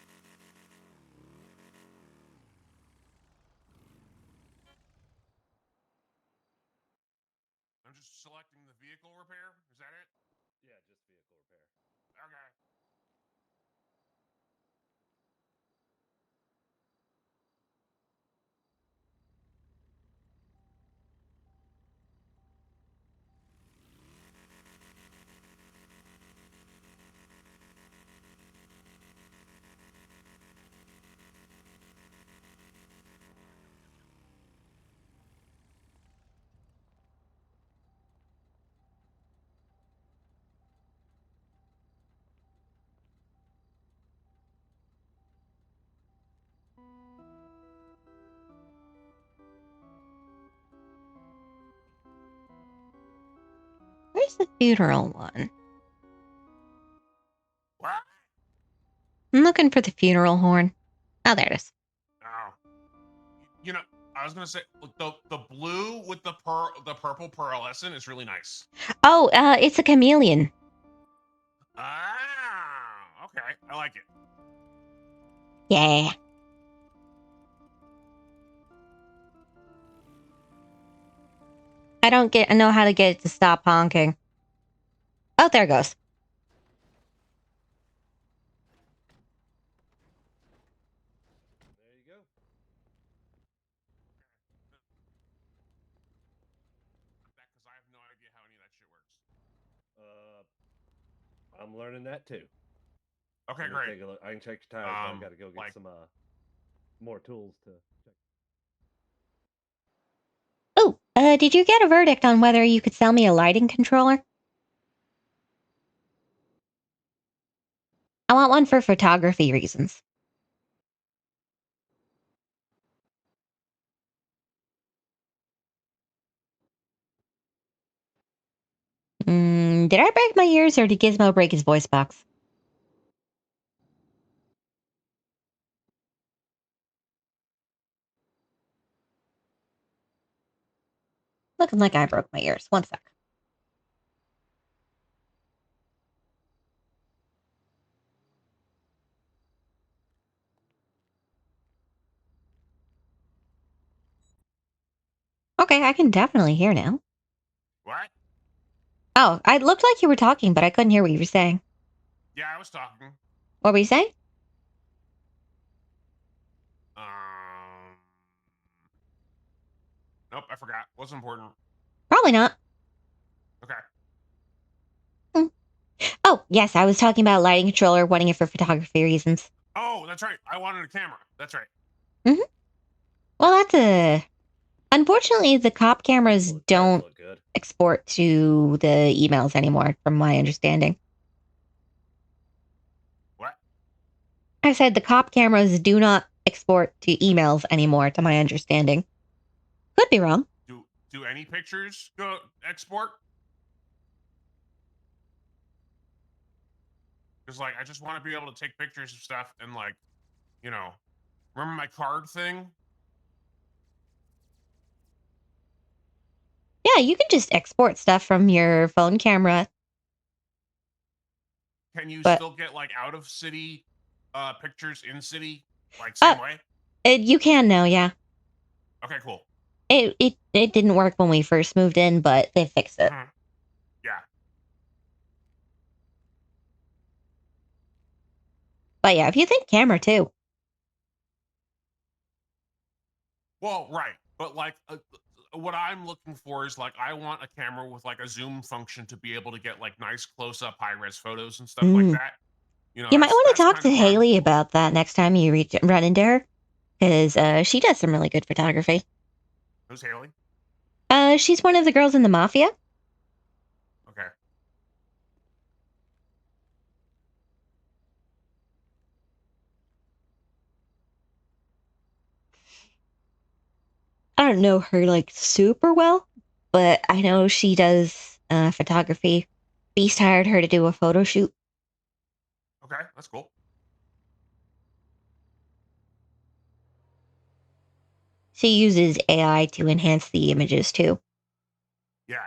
I'm just selecting the vehicle repair. Is that it? Yeah, just vehicle repair. Okay. Where's the funeral one? What? I'm looking for the funeral horn. Oh, there it is. Oh. You know, I was gonna say the blue with the purple pearlescent is really nice. Oh, it's a chameleon. Ah, okay. I like it. Yeah. I know how to get it to stop honking. Oh, there it goes. There you go. That because I have no idea how any of that shit works. I'm learning that too. Okay, Let me great. take a look. I can check your tires. But I got to go get Like, some more tools to check. Oh, did you get a verdict on whether you could sell me a lighting controller? I want one for photography reasons. Did I break my ears or did Gizmo break his voice box? Looking like I broke my ears. One sec. Okay, I can definitely hear now. what? Oh, I looked like you were talking, but I couldn't hear what you were saying. Yeah, I was talking. What were you saying? Um. Nope, I forgot. Wasn't important. Probably not. Okay. Oh, yes, I was talking about lighting controller, wanting it for photography reasons. Oh, that's right. I wanted a camera. That's right. Well, that's a. Unfortunately, the cop cameras Well, the tires don't look good. export to the emails anymore, from my understanding. What? I said the cop cameras do not export to emails anymore, to my understanding. Could be wrong. Do any pictures go export? Because like I just want to be able to take pictures of stuff and like, you know, remember my card thing? Yeah, you can just export stuff from your phone camera, Can you but still get like out of city pictures in city like same way? you can now, yeah. Okay, cool. It didn't work when we first moved in, but they fixed it. Mhm. Yeah. But yeah, if you think camera too. Well, right. But like what I'm looking for is like I want a camera with like a zoom function to be able to get like nice close up high res photos and stuff like Mm. that. You know, You might want to that's talk kind to of what I'm. Haley about that next time you run into her, because she does some really good photography. Who's Haley? She's one of the girls in the mafia. Okay. I don't know her like super well, but I know she does photography. Beast hired her to do a photo shoot. Okay, that's cool. She uses AI to enhance the images too. Yeah.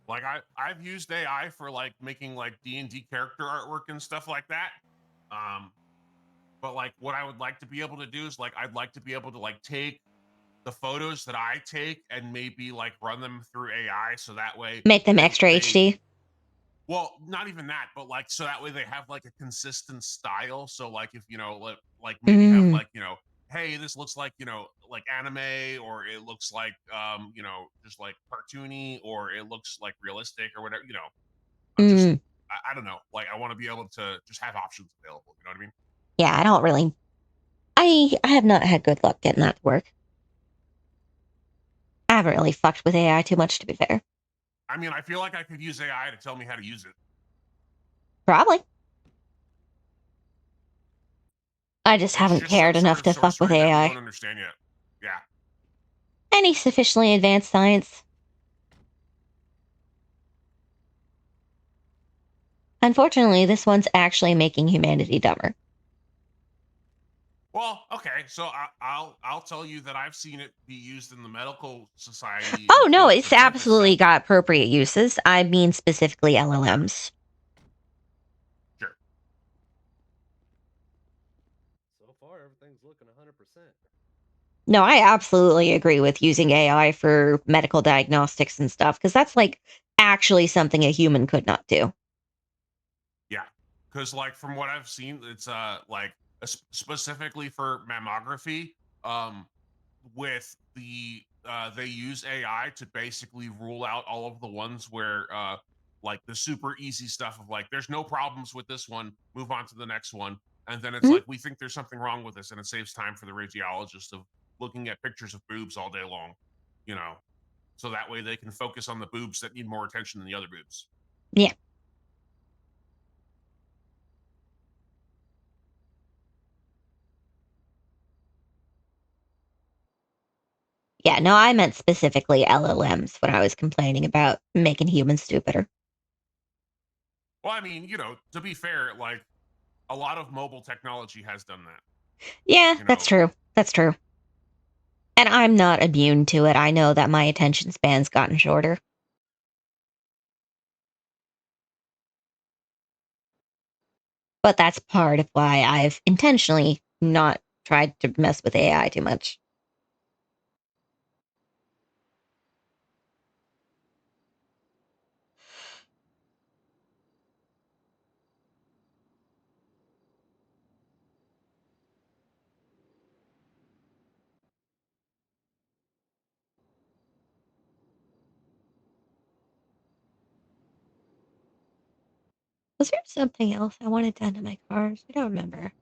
Like I've used AI for like making like D&D character artwork and stuff like that. But like what I would like to be able to do is like I'd like to be able to like take the photos that I take and maybe like run them through AI so that way Make them they extra they HD. well, not even that, but like so that way they have like a consistent style. So like if like maybe have Mm, like hey, this looks like like anime, or it looks like just like cartoony, or it looks like realistic or whatever. I'm just mm. I don't know. Like I want to be able to just have options available. You know what I mean? Yeah, I don't really. I have not had good luck getting that to work. I haven't really fucked with AI too much, to be fair. I mean, I feel like I could use AI to tell me how to use it. Probably. I just It's haven't just some cared sort enough of to fuck with sorcery that we don't AI. understand yet. Yeah. Any sufficiently advanced science. Unfortunately, this one's actually making humanity dumber. Well, okay, so I'll tell you that I've seen it be used in the medical society Oh no, to it's benefit absolutely stuff. got appropriate uses. I mean specifically LLMs. Sure. So far, everything's looking 100%. No, I absolutely agree with using AI for medical diagnostics and stuff, because that's like actually something a human could not do. Yeah, because like from what I've seen, it's like specifically for mammography. Um, with they use AI to basically rule out all of the ones where like the super easy stuff of like there's no problems with this one, move on to the next one, and then it's Hmm? like we think there's something wrong with this, and it saves time for the radiologist of looking at pictures of boobs all day long, you know, so that way they can focus on the boobs that need more attention than the other boobs. Yeah. Yeah, no, I meant specifically LLMs when I was complaining about making humans stupider. Well, I mean, to be fair, like a lot of mobile technology has done that. Yeah, You that's know, true. That's true. And I'm not immune to it. I know that my attention span's gotten shorter. But that's part of why I've intentionally not tried to mess with AI too much. Was there something else I wanted done to my cars? I don't remember.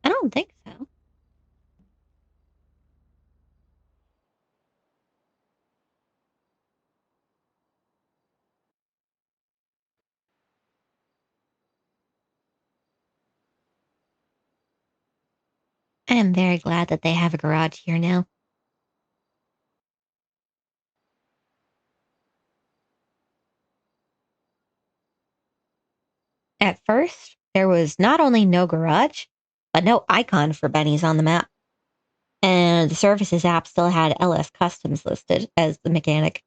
I don't think so. I am very glad that they have a garage here now. At first, there was not only no garage, but no icon for Benny's on the map. And the services app still had LS Customs listed as the mechanic.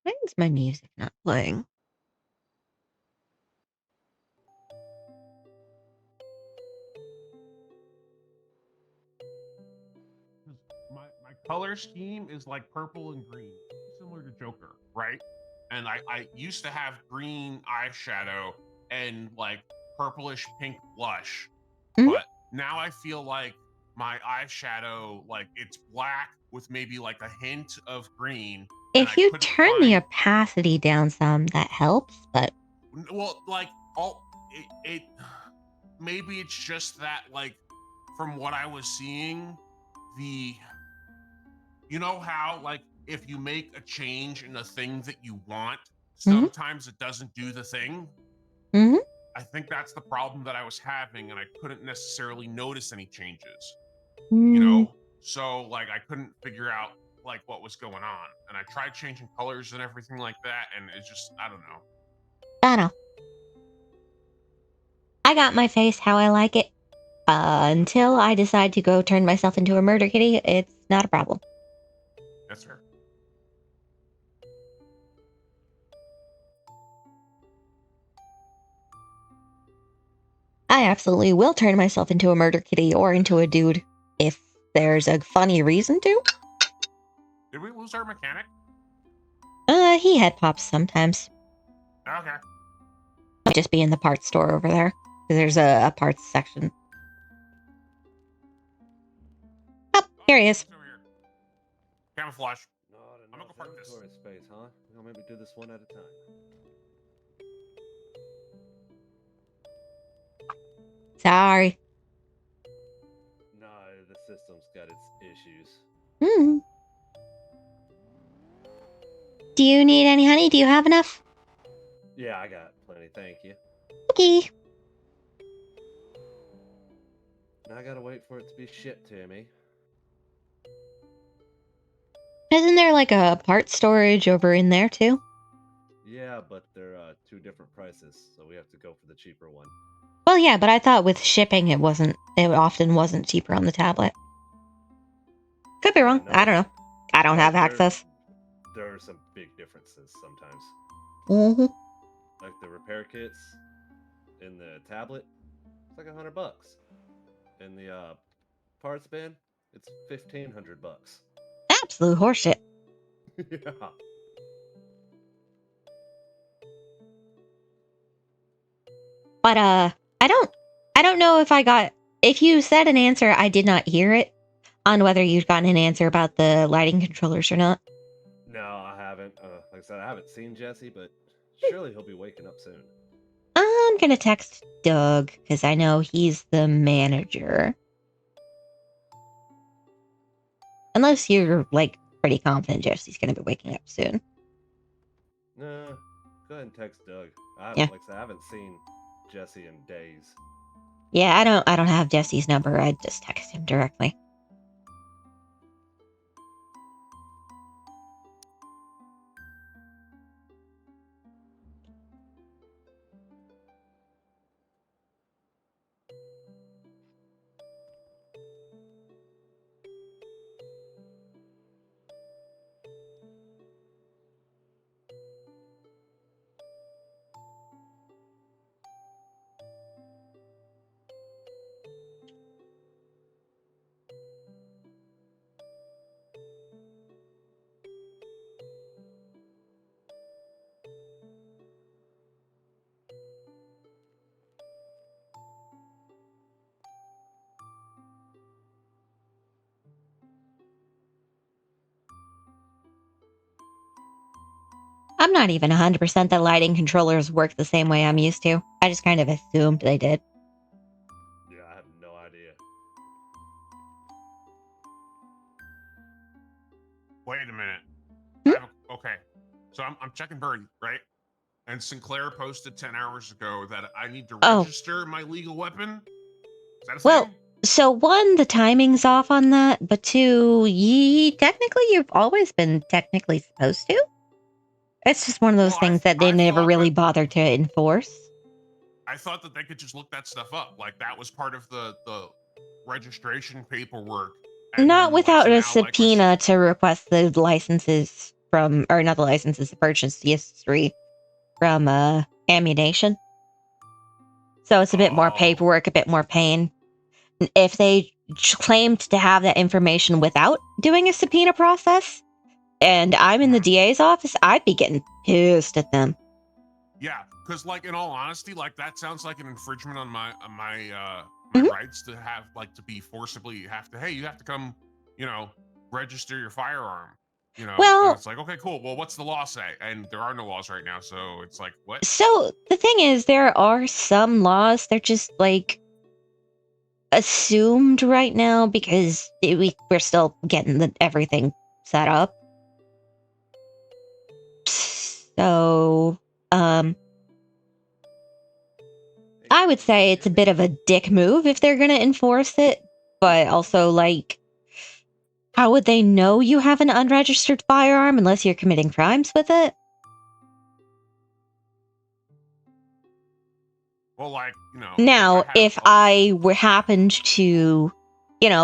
Why is my music not playing? My color scheme is like purple and green, similar to Joker, right? And I used to have green eyeshadow and like purplish pink blush, Mhm. but now I feel like my eyeshadow, like it's black with maybe like a hint of green, and If I you couldn't turn the find. opacity down some, that helps, but Well, like all it maybe it's just that, like, from what I was seeing, the you know how, like, if you make a change in a thing that you want, Mhm. sometimes it doesn't do the thing. Mhm. I think that's the problem that I was having, and I couldn't necessarily notice any changes, Mm, so like I couldn't figure out like what was going on, and I tried changing colors and everything like that, and it's just, I don't know. I know. I got my face how I like it. Until I decide to go turn myself into a murder kitty, it's not a problem. That's fair. I absolutely will turn myself into a murder kitty or into a dude if there's a funny reason to. Did we lose our mechanic? He head pops sometimes. Okay. Might just be in the parts store over there. There's a parts section. Oh, here he is. He's over here. Camouflage. Not I'm gonna enough go park this. inventory space, huh? We'll maybe do this one at a time. Sorry. No, the system's got its issues. Hmm. Do you need any honey? Do you have enough? Yeah, I got plenty, thank you. Okay. Now I gotta wait for it to be shipped to me. Isn't there like a part storage over in there too? Yeah, but they're two different prices, so we have to go for the cheaper one. Well, yeah, but I thought with shipping it wasn't. It often wasn't cheaper on the tablet. Could be wrong. I No, don't know. I don't have there access. there are some big differences sometimes. Mm-hmm. Like the repair kits in the tablet, it's like $100. In the parts bin, it's $1,500. Absolute horseshit. Yeah. But I don't know if I got. If you said an answer, I did not hear it on whether you'd gotten an answer about the lighting controllers or not. No, I haven't. Like I said, I haven't seen Jesse, but surely he'll be waking up soon. I'm gonna text Doug because I know he's the manager. Unless you're like pretty confident Jesse's gonna be waking up soon. Nah, go ahead and text Doug. Yeah. Like I said, I haven't seen Jesse in days. Yeah, I don't have Jesse's number. I just text him directly. I'm not even 100% that lighting controllers work the same way I'm used to. I just kind of assumed they did. Yeah, I have no idea. Wait a minute. Hmm? Okay. So I'm checking Birdie, right? And Sinclair posted 10 hours ago that I need to Oh, register my legal weapon. Is that a well, thing? so one, the timing's off on that, but two, technically you've always been technically supposed to. It's just one of those Well, things that they I never thought really bothered to enforce. I thought that they could just look that stuff up. Like that was part of the registration paperwork. And Not then like without so a now like my subpoena to request the licenses from, or not the license, it's the purchase history from ammunition. So it's a bit more Oh. paperwork, a bit more pain. If they claimed to have that information without doing a subpoena process, and I'm in the DA's office, I'd be getting pissed at them. Yeah, because like in all honesty, like that sounds like an infringement on my Mhm. rights to have like to be forcibly you have to come, register your firearm. And Well, it's like, okay, cool. Well, what's the law say? And there are no laws right now, so it's like, what? so the thing is, there are some laws, they're just like assumed right now because we're still getting everything set up. So, I would say it's a bit of a dick move if they're going to enforce it, but also, like, how would they know you have an unregistered firearm unless you're committing crimes with it? Well, like, Now, if I happened to,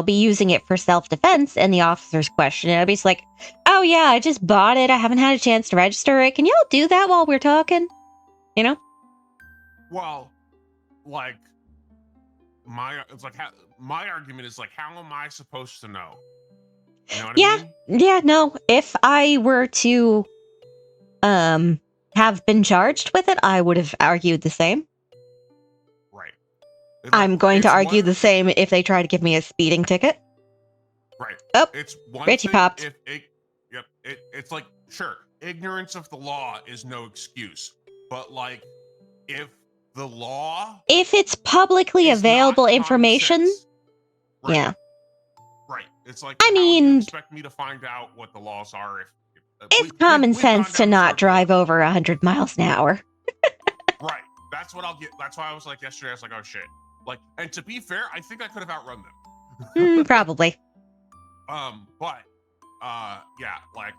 be using it for self-defense and the officers question it, I'd be just like, oh yeah, I just bought it. I haven't had a chance to register it. Can y'all do that while we're talking? well, like my argument is like, how am I supposed to know? You know what I mean? Yeah, no. If I were to have been charged with it, I would have argued the same. Right. I'm going to argue the same if they try to give me a speeding ticket. Right. Oh, It's one Richie thing popped. if it's like, sure, ignorance of the law is no excuse. But like if the law If it's publicly is available not common information, sense, right, yeah. Right. It's like, I how do you mean, expect me to find out what the laws are if it's common we've gone sense to down this not road before. drive over 100 miles an hour. Right. That's what I'll get. That's why I was like yesterday, I was like, oh shit. Like, and to be fair, I think I could have outrun them. Probably. But yeah, like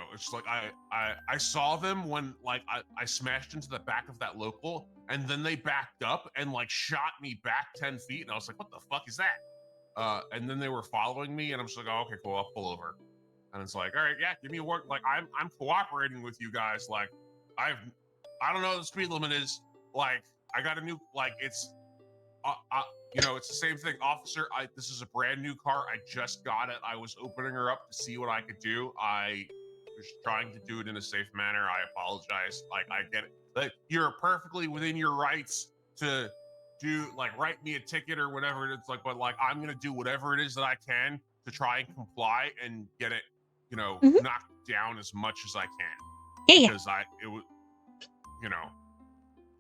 it's like I saw them when like I smashed into the back of that local, and then they backed up and like shot me back 10 feet, and I was like, what the fuck is that? And then they were following me, and I'm just like, oh, okay, cool, I'll pull over. And it's like, all right, yeah, give me a work. Like I'm cooperating with you guys. Like I don't know what the speed limit is. Like I got a new, like it's it's the same thing, officer. This is a brand new car. I just got it. I was opening her up to see what I could do. I was trying to do it in a safe manner. I apologize. Like I get it. Like you're perfectly within your rights to do, like, write me a ticket or whatever it's like. But like I'm gonna do whatever it is that I can to try and comply and get it, knocked down as much as I can. Yeah. Because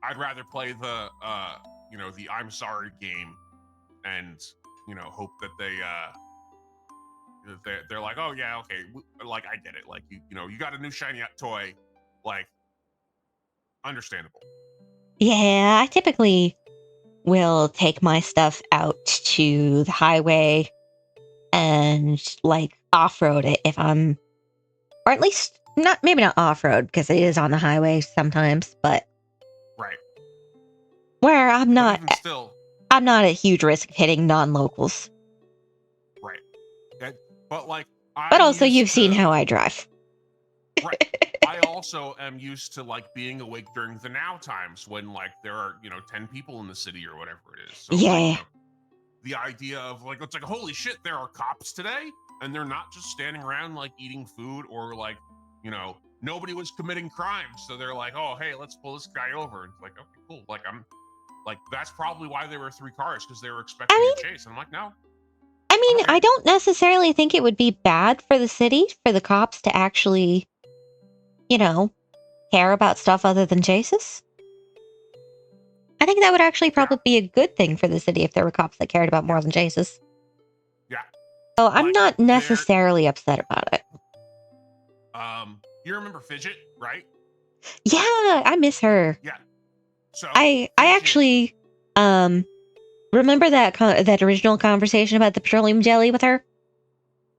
I'd rather play the the I'm sorry game and hope that they're like, oh yeah, okay, like I get it, like you got a new shiny toy, like understandable. Yeah, I typically will take my stuff out to the highway and like off-road it if I'm, or at least maybe not off-road because it is on the highway sometimes, but Right. where I'm not, but even still, I'm not at huge risk of hitting non-locals. right. But like, But also you've seen how I drive. Right. I also am used to like being awake during the now times when like there are 10 people in the city or whatever it is. So Yeah. like, the idea of like, it's like, holy shit, there are cops today, and they're not just standing around like eating food or like nobody was committing crimes, so they're like, oh hey, let's pull this guy over. And it's like, okay, cool. Like I'm like, that's probably why there were 3 cars, because they were expecting a chase. And I'm like, no. I mean, okay. I don't necessarily think it would be bad for the city for the cops to actually care about stuff other than chases. I think that would actually probably be a good thing for the city if there were cops that cared about more than chases. Yeah. So I'm not necessarily upset about it. You remember Fidget, right? Yeah, I miss her. Yeah. So I actually remember that original conversation about the petroleum jelly with her.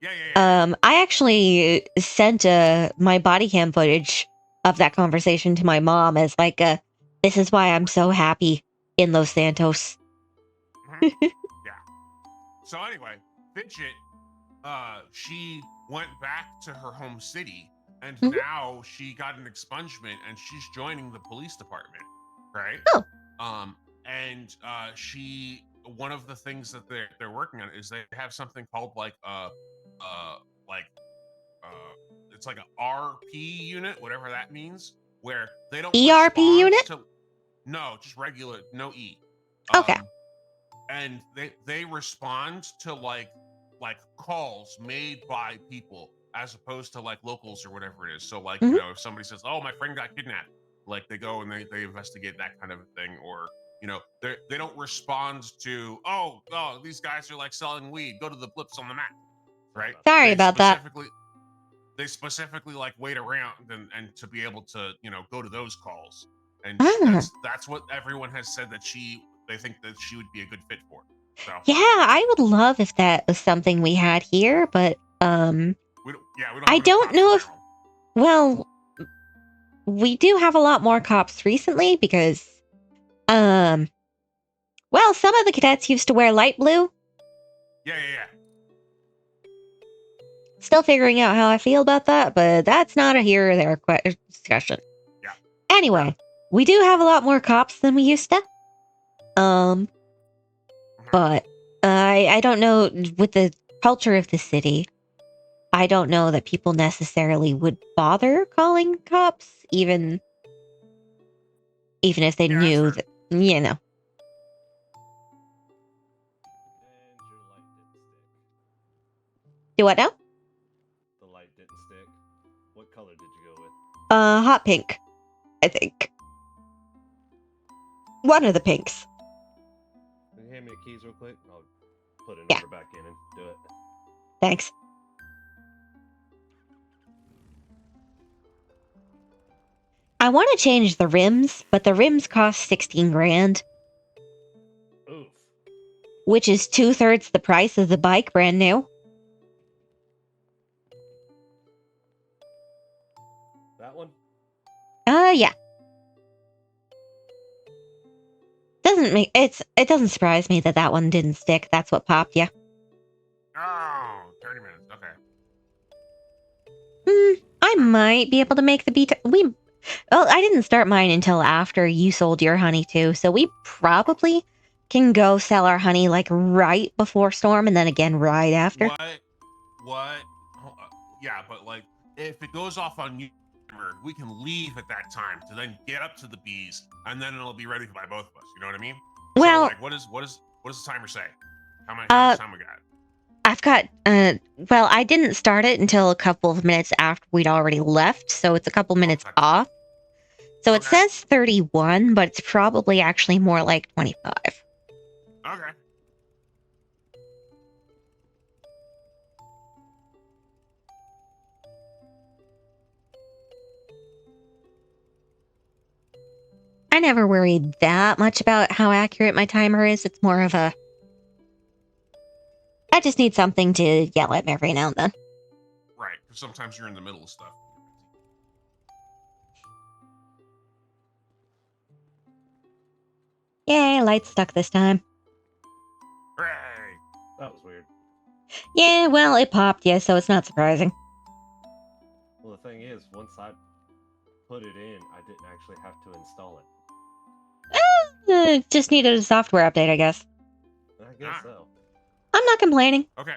Yeah. I actually sent my body cam footage of that conversation to my mom as like this is why I'm so happy in Los Santos. Yeah. So anyway, Fidget, she went back to her home city and Mhm. now she got an expungement, and she's joining the police department, right? Oh. And she one of the things that they're working on is they have something called like uh it's like a RP unit, whatever that means, where they don't ERP respond unit? to no, just regular, no E. Okay. And they respond to like calls made by people as opposed to like locals or whatever it is. So like, Mhm. if somebody says, "Oh, my friend got kidnapped," like they go and they investigate that kind of thing, or they don't respond to, "Oh, these guys are like selling weed. Go to the blips on the map." Right? Sorry They about that. specifically like wait around and to be able to go to those calls, and Ah. that's what everyone has said that they think that she would be a good fit for. So Yeah, I would love if that was something we had here, but we don't I have enough don't cops in know if general. well, we do have a lot more cops recently because um well, some of the cadets used to wear light blue. Yeah. Still figuring out how I feel about that, but that's not a here or there discussion. Yeah. Anyway, we do have a lot more cops than we used to. Um, Mhm. but I don't know with the culture of the city. I don't know that people necessarily would bother calling cops, even if they Yeah, that's knew fair. that you know. And your light didn't stick. Do what now? The light didn't stick. What color did you go with? Hot pink, I think. One of the pinks. Can you hand me the keys real quick? I'll put a Yeah. number back in and do it. Thanks. I want to change the rims, but the rims cost 16 grand, Oof. which is 2/3 the price of the bike brand new. That one? Yeah. It doesn't surprise me that one didn't stick. That's what popped you. Oh, 30 minutes. Okay. I might be able to make the pt2. Well, I didn't start mine until after you sold your honey too, so we probably can go sell our honey like right before storm and then again right after. What? Yeah, but like if it goes off on you, we can leave at that time to then get up to the bees, and then it'll be ready by both of us. You know what I mean? So Well, like, what does the timer say? How much uh, time we got? I've got well, I didn't start it until a couple of minutes after we'd already left, so it's a couple Oh, minutes off. So it okay. says 31, but it's probably actually more like 25. Okay. I never worried that much about how accurate my timer is. It's more of a I just need something to yell at me every now and then. Right. Because sometimes you're in the middle of stuff. Yay, light stuck this time. Hooray! That was weird. Yeah, well, it popped, yeah, so it's not surprising. Well, the thing is, once I put it in, I didn't actually have to install it. Just needed a software update, I guess. I guess so. I'm not complaining. Okay.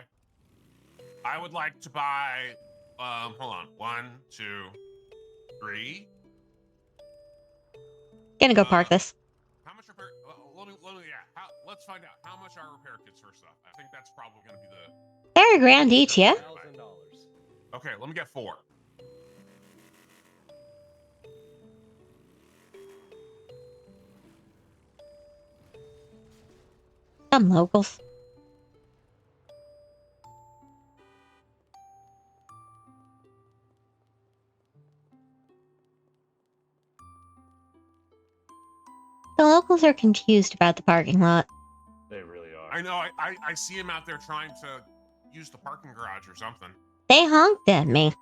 I would like to buy. Hold on. 1, 2, 3. Gonna go park this. How much repair? Yeah. Let's find out how much are repair kits first off. I think that's probably going to be the. They're a grand each, yeah? $1,000. Okay, let me get 4. Some locals. The locals are confused about the parking lot. They really are. I know. I see him out there trying to use the parking garage or something. They honked at me.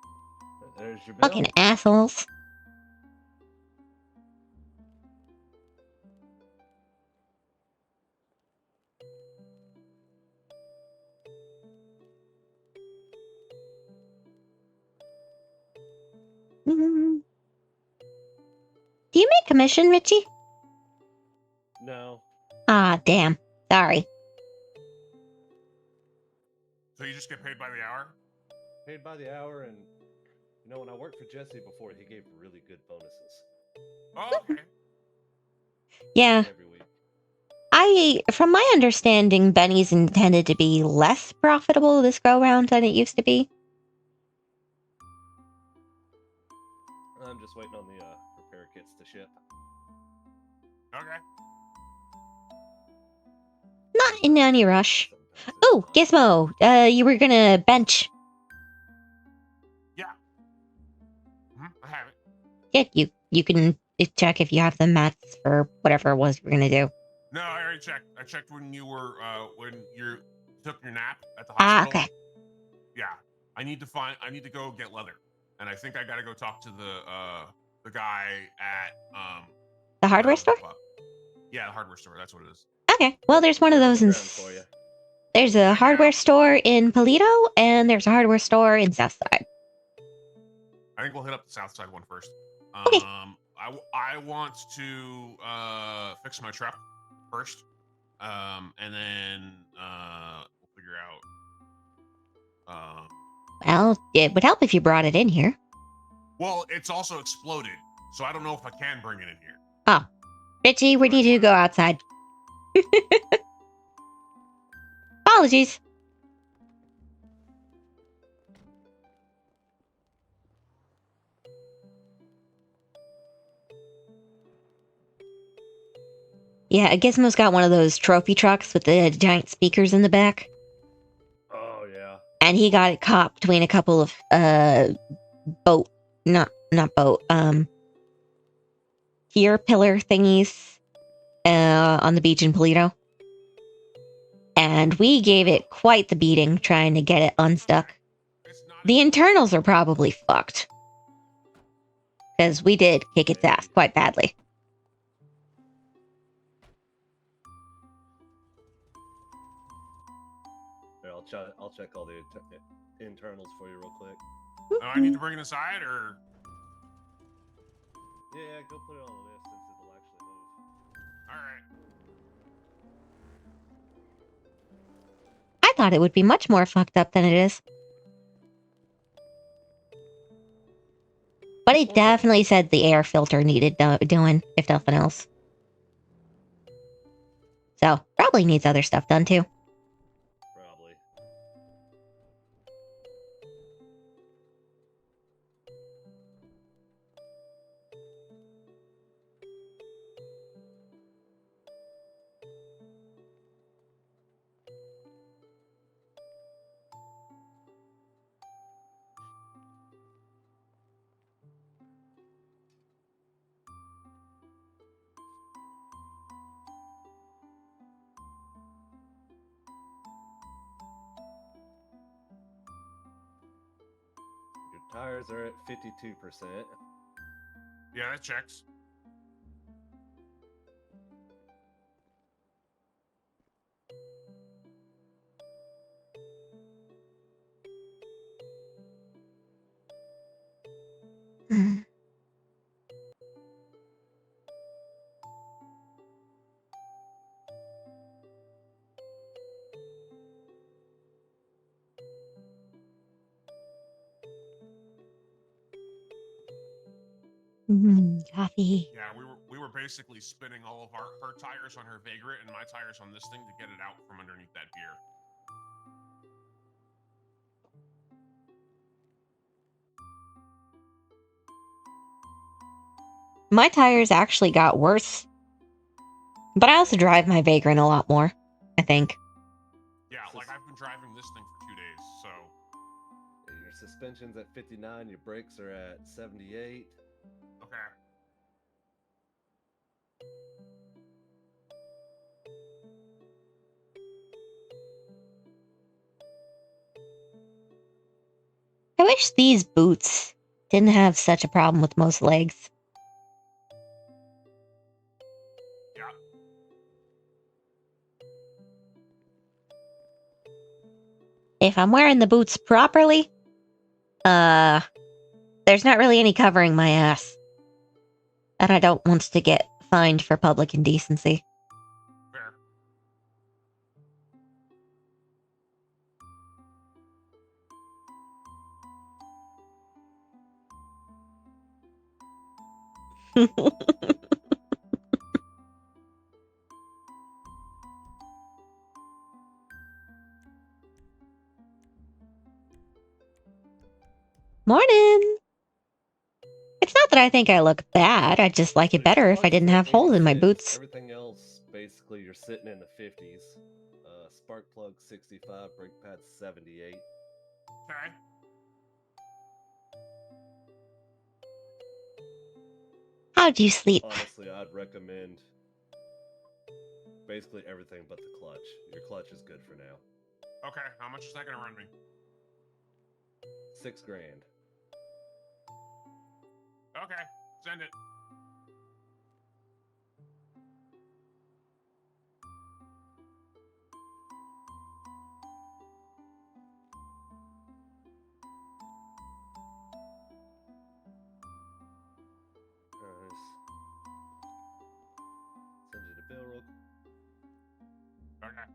There's your bill. Fucking assholes. commission, Richie? No. Ah, damn. Sorry. So you just get paid by the hour? Paid by the hour, and when I worked for Jesse before, he gave really good bonuses Oh, okay. Yeah. every week. From my understanding, Benny's intended to be less profitable this go round than it used to be. I'm just waiting on the repair kits to ship. Okay. Not in any rush. Sometimes Oh, it's Gizmo, you were gonna bench. Yeah. I have it. Yeah, you can check if you have the mats for whatever it was you were gonna do. No, I already checked. I checked when you were when you took your nap at the Ah, hospital. okay. Yeah. I need to go get leather. And I think I gotta go talk to the guy at The hardware store? Yeah, the hardware store, that's what it is. Okay. Well, there's one of They're on those the in. ground for you. There's a Check it hardware out. store in Polito, and there's a hardware store in Southside. I think we'll hit up the south side one first. Okay. I want to fix my truck first. And then we'll figure out Well, it would help if you brought it in here. well, it's also exploded, so I don't know if I can bring it in here. Oh, Richie, we need you to go outside. Apologies. Yeah, Gizmo's got one of those trophy trucks with the giant speakers in the back. Oh yeah. And he got it caught between a couple of boat not boat pier pillar thingies on the beach in Polito. And we gave it quite the beating trying to get it unstuck. It's not The internals are probably fucked. Because we did kick its ass quite badly. Here, I'll check all the internals for you real quick. I need to bring it aside, or Yeah, go put it on the list since it'll actually move. all right. I thought it would be much more fucked up than it is. But it definitely said the air filter needed doing, if nothing else. So, probably needs other stuff done too. Probably. Your tires are at 52%. Yeah, that checks. Coffee. Yeah, we were basically spinning all of her tires on her Vagrant and my tires on this thing to get it out from underneath that pier. My tires actually got worse. But I also drive my Vagrant a lot more, I think. Yeah, like I've been driving this thing for 2 days, so Your suspension's at 59. Your brakes are at 78. okay. I wish these boots didn't have such a problem with most legs. Yeah. If I'm wearing the boots properly, there's not really any covering my ass. and I don't want to get fined for public indecency. Fair. Morning! It's not that I think I look bad. I'd just like So it better if I your didn't have clutch is holes in my 86. boots. Everything else, basically, you're sitting in the 50s. Spark plug 65, brake pad 78. Okay. How'd you sleep? Honestly, I'd recommend basically everything but the clutch. Your clutch is good for now. Okay. How much is that gonna run me? $6 grand. Okay. Send it. Nice. Send you the bill real quick. Okay.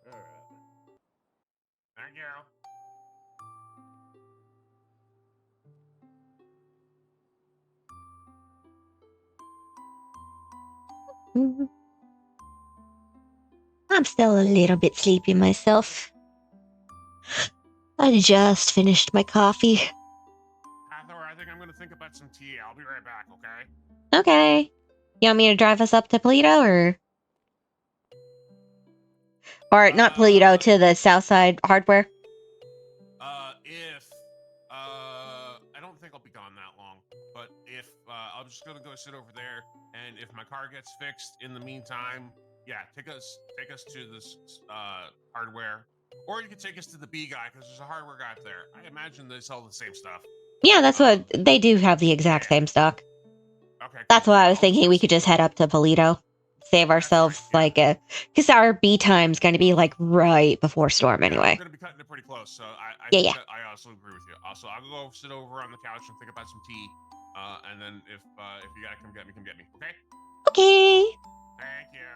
Alright. Thank you. I'm still a little bit sleepy myself. I just finished my coffee. Hathor, I think I'm gonna think about some tea. I'll be right back, okay? Okay. You want me to drive us up to Toledo or not Toledo, to the Southside Hardware? If I don't think I'll be gone that long, but if I'm just gonna go sit over there, and if my car gets fixed in the meantime, yeah, take us to this hardware, or you can take us to the B guy because there's a hardware guy up there. I imagine they sell the same stuff. Yeah, that's what they do, have the exact same stock. Okay, That's cool. why Yeah, I was I'll just thinking go we could just head up to Toledo, save That's fine, ourselves yeah. because our B time's going to be like right before storm Yeah, I'm anyway. gonna be cutting it pretty close, so I Yeah, think yeah. that I also agree with you. Also, I'll go sit over on the couch and think about some tea, and then if you gotta come get me, okay? Okay. Thank you.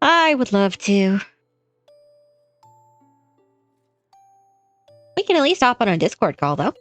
I would love to. We can at least hop on a Discord call, though.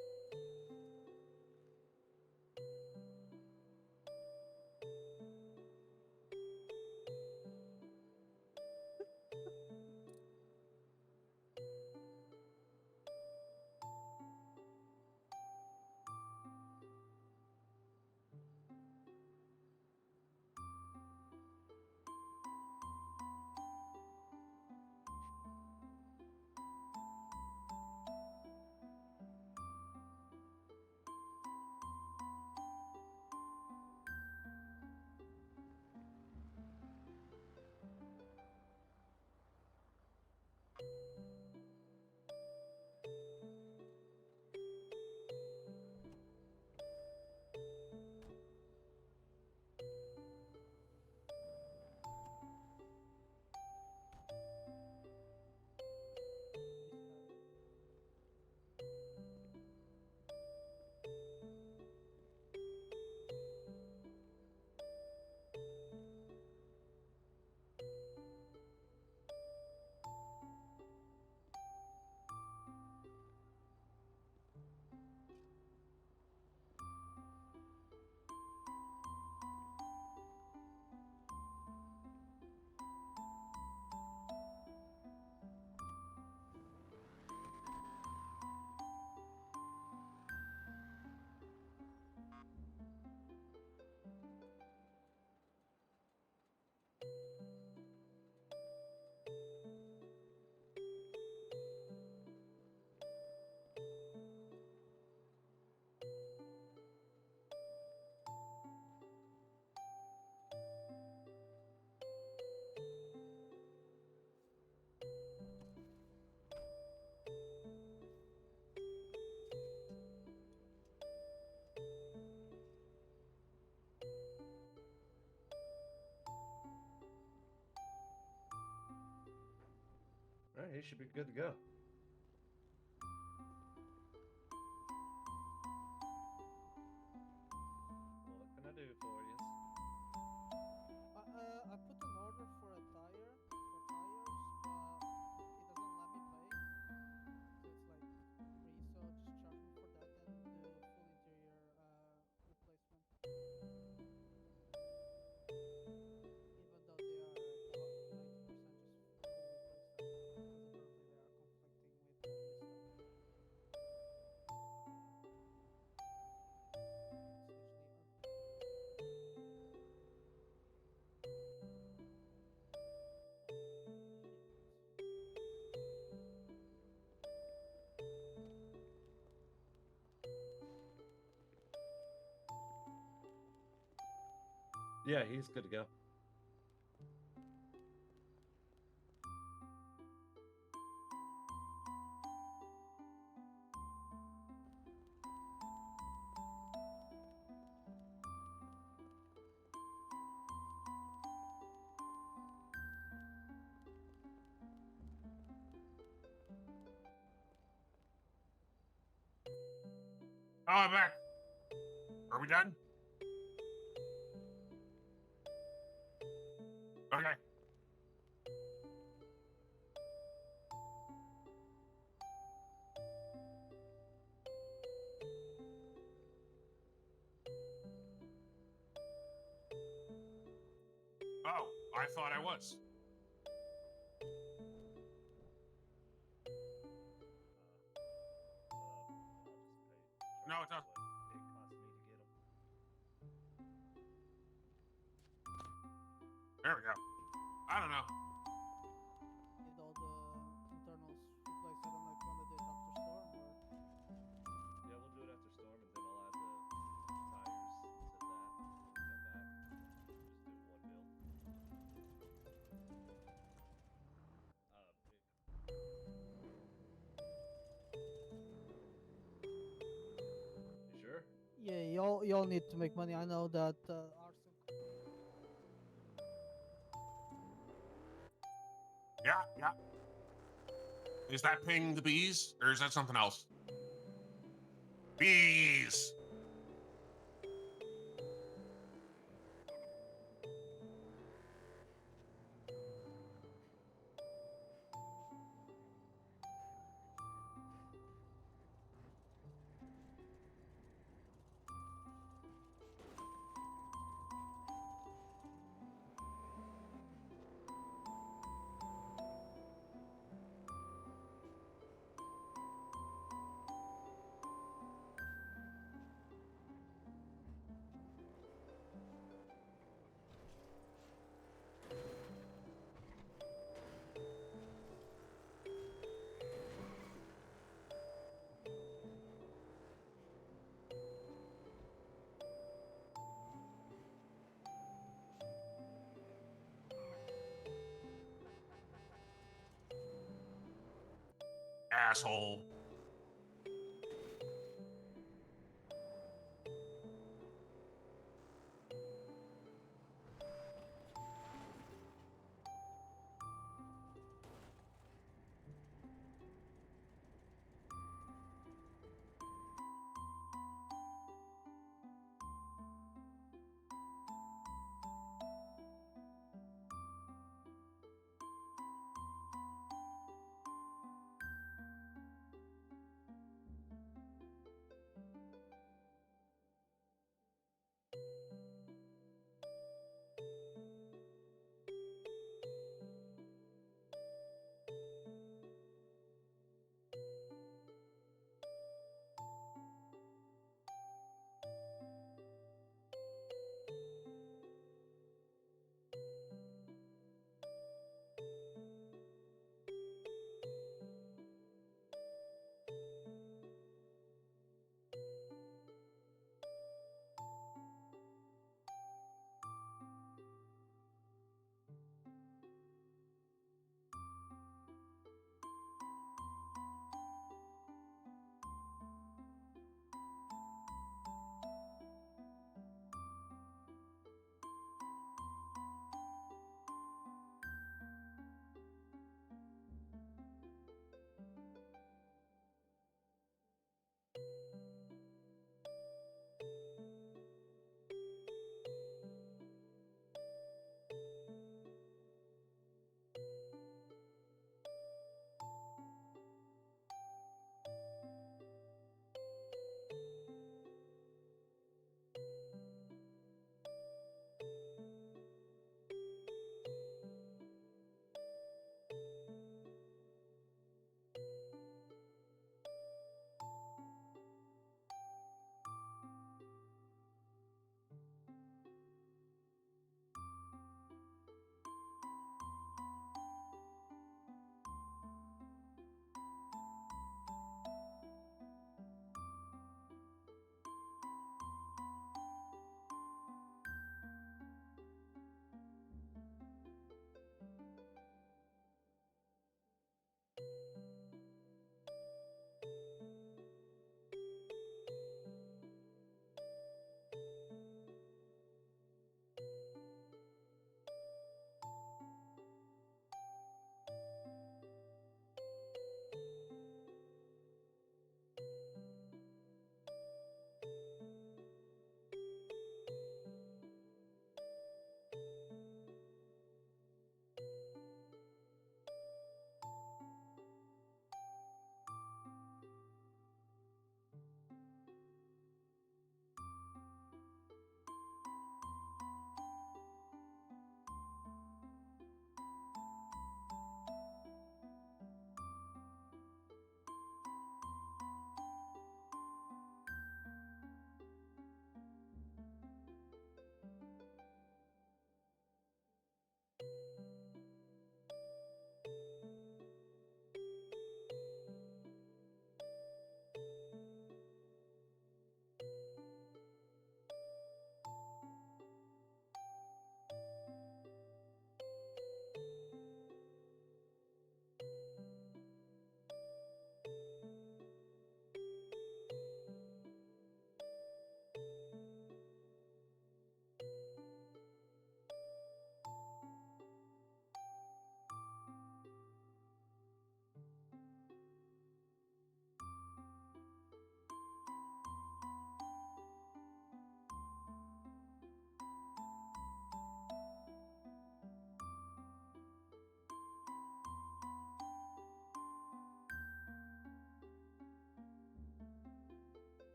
Alright, he should be good to go. What can I do for you? I put an order for a tire for tires, but it doesn't let me pay. So it's like free. So just charge me for that and do full interior replacement. Even though they are at 90%, just full replace them because apparently they are conflicting with the new stuff. Switch the Yeah, he's good to go. Oh, I'm back. Are we done? Okay. Oh, I thought I was. I'll just pay. No, it doesn't. What it cost me to get him. There we go. I don't know. Need all the internals replaced. I don't know if you want to do it after storm or. Yeah, we'll do it after storm, and then I'll add the tires to that when we come back. Just do one build. You sure? Yeah, y'all need to make money. I know that Arson. Yeah, yeah. Is that paying the bees, or is that something else? Bees! Asshole.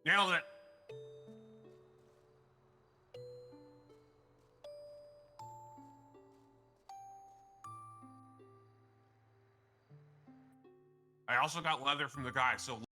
Nailed it. I also got leather from the guy, so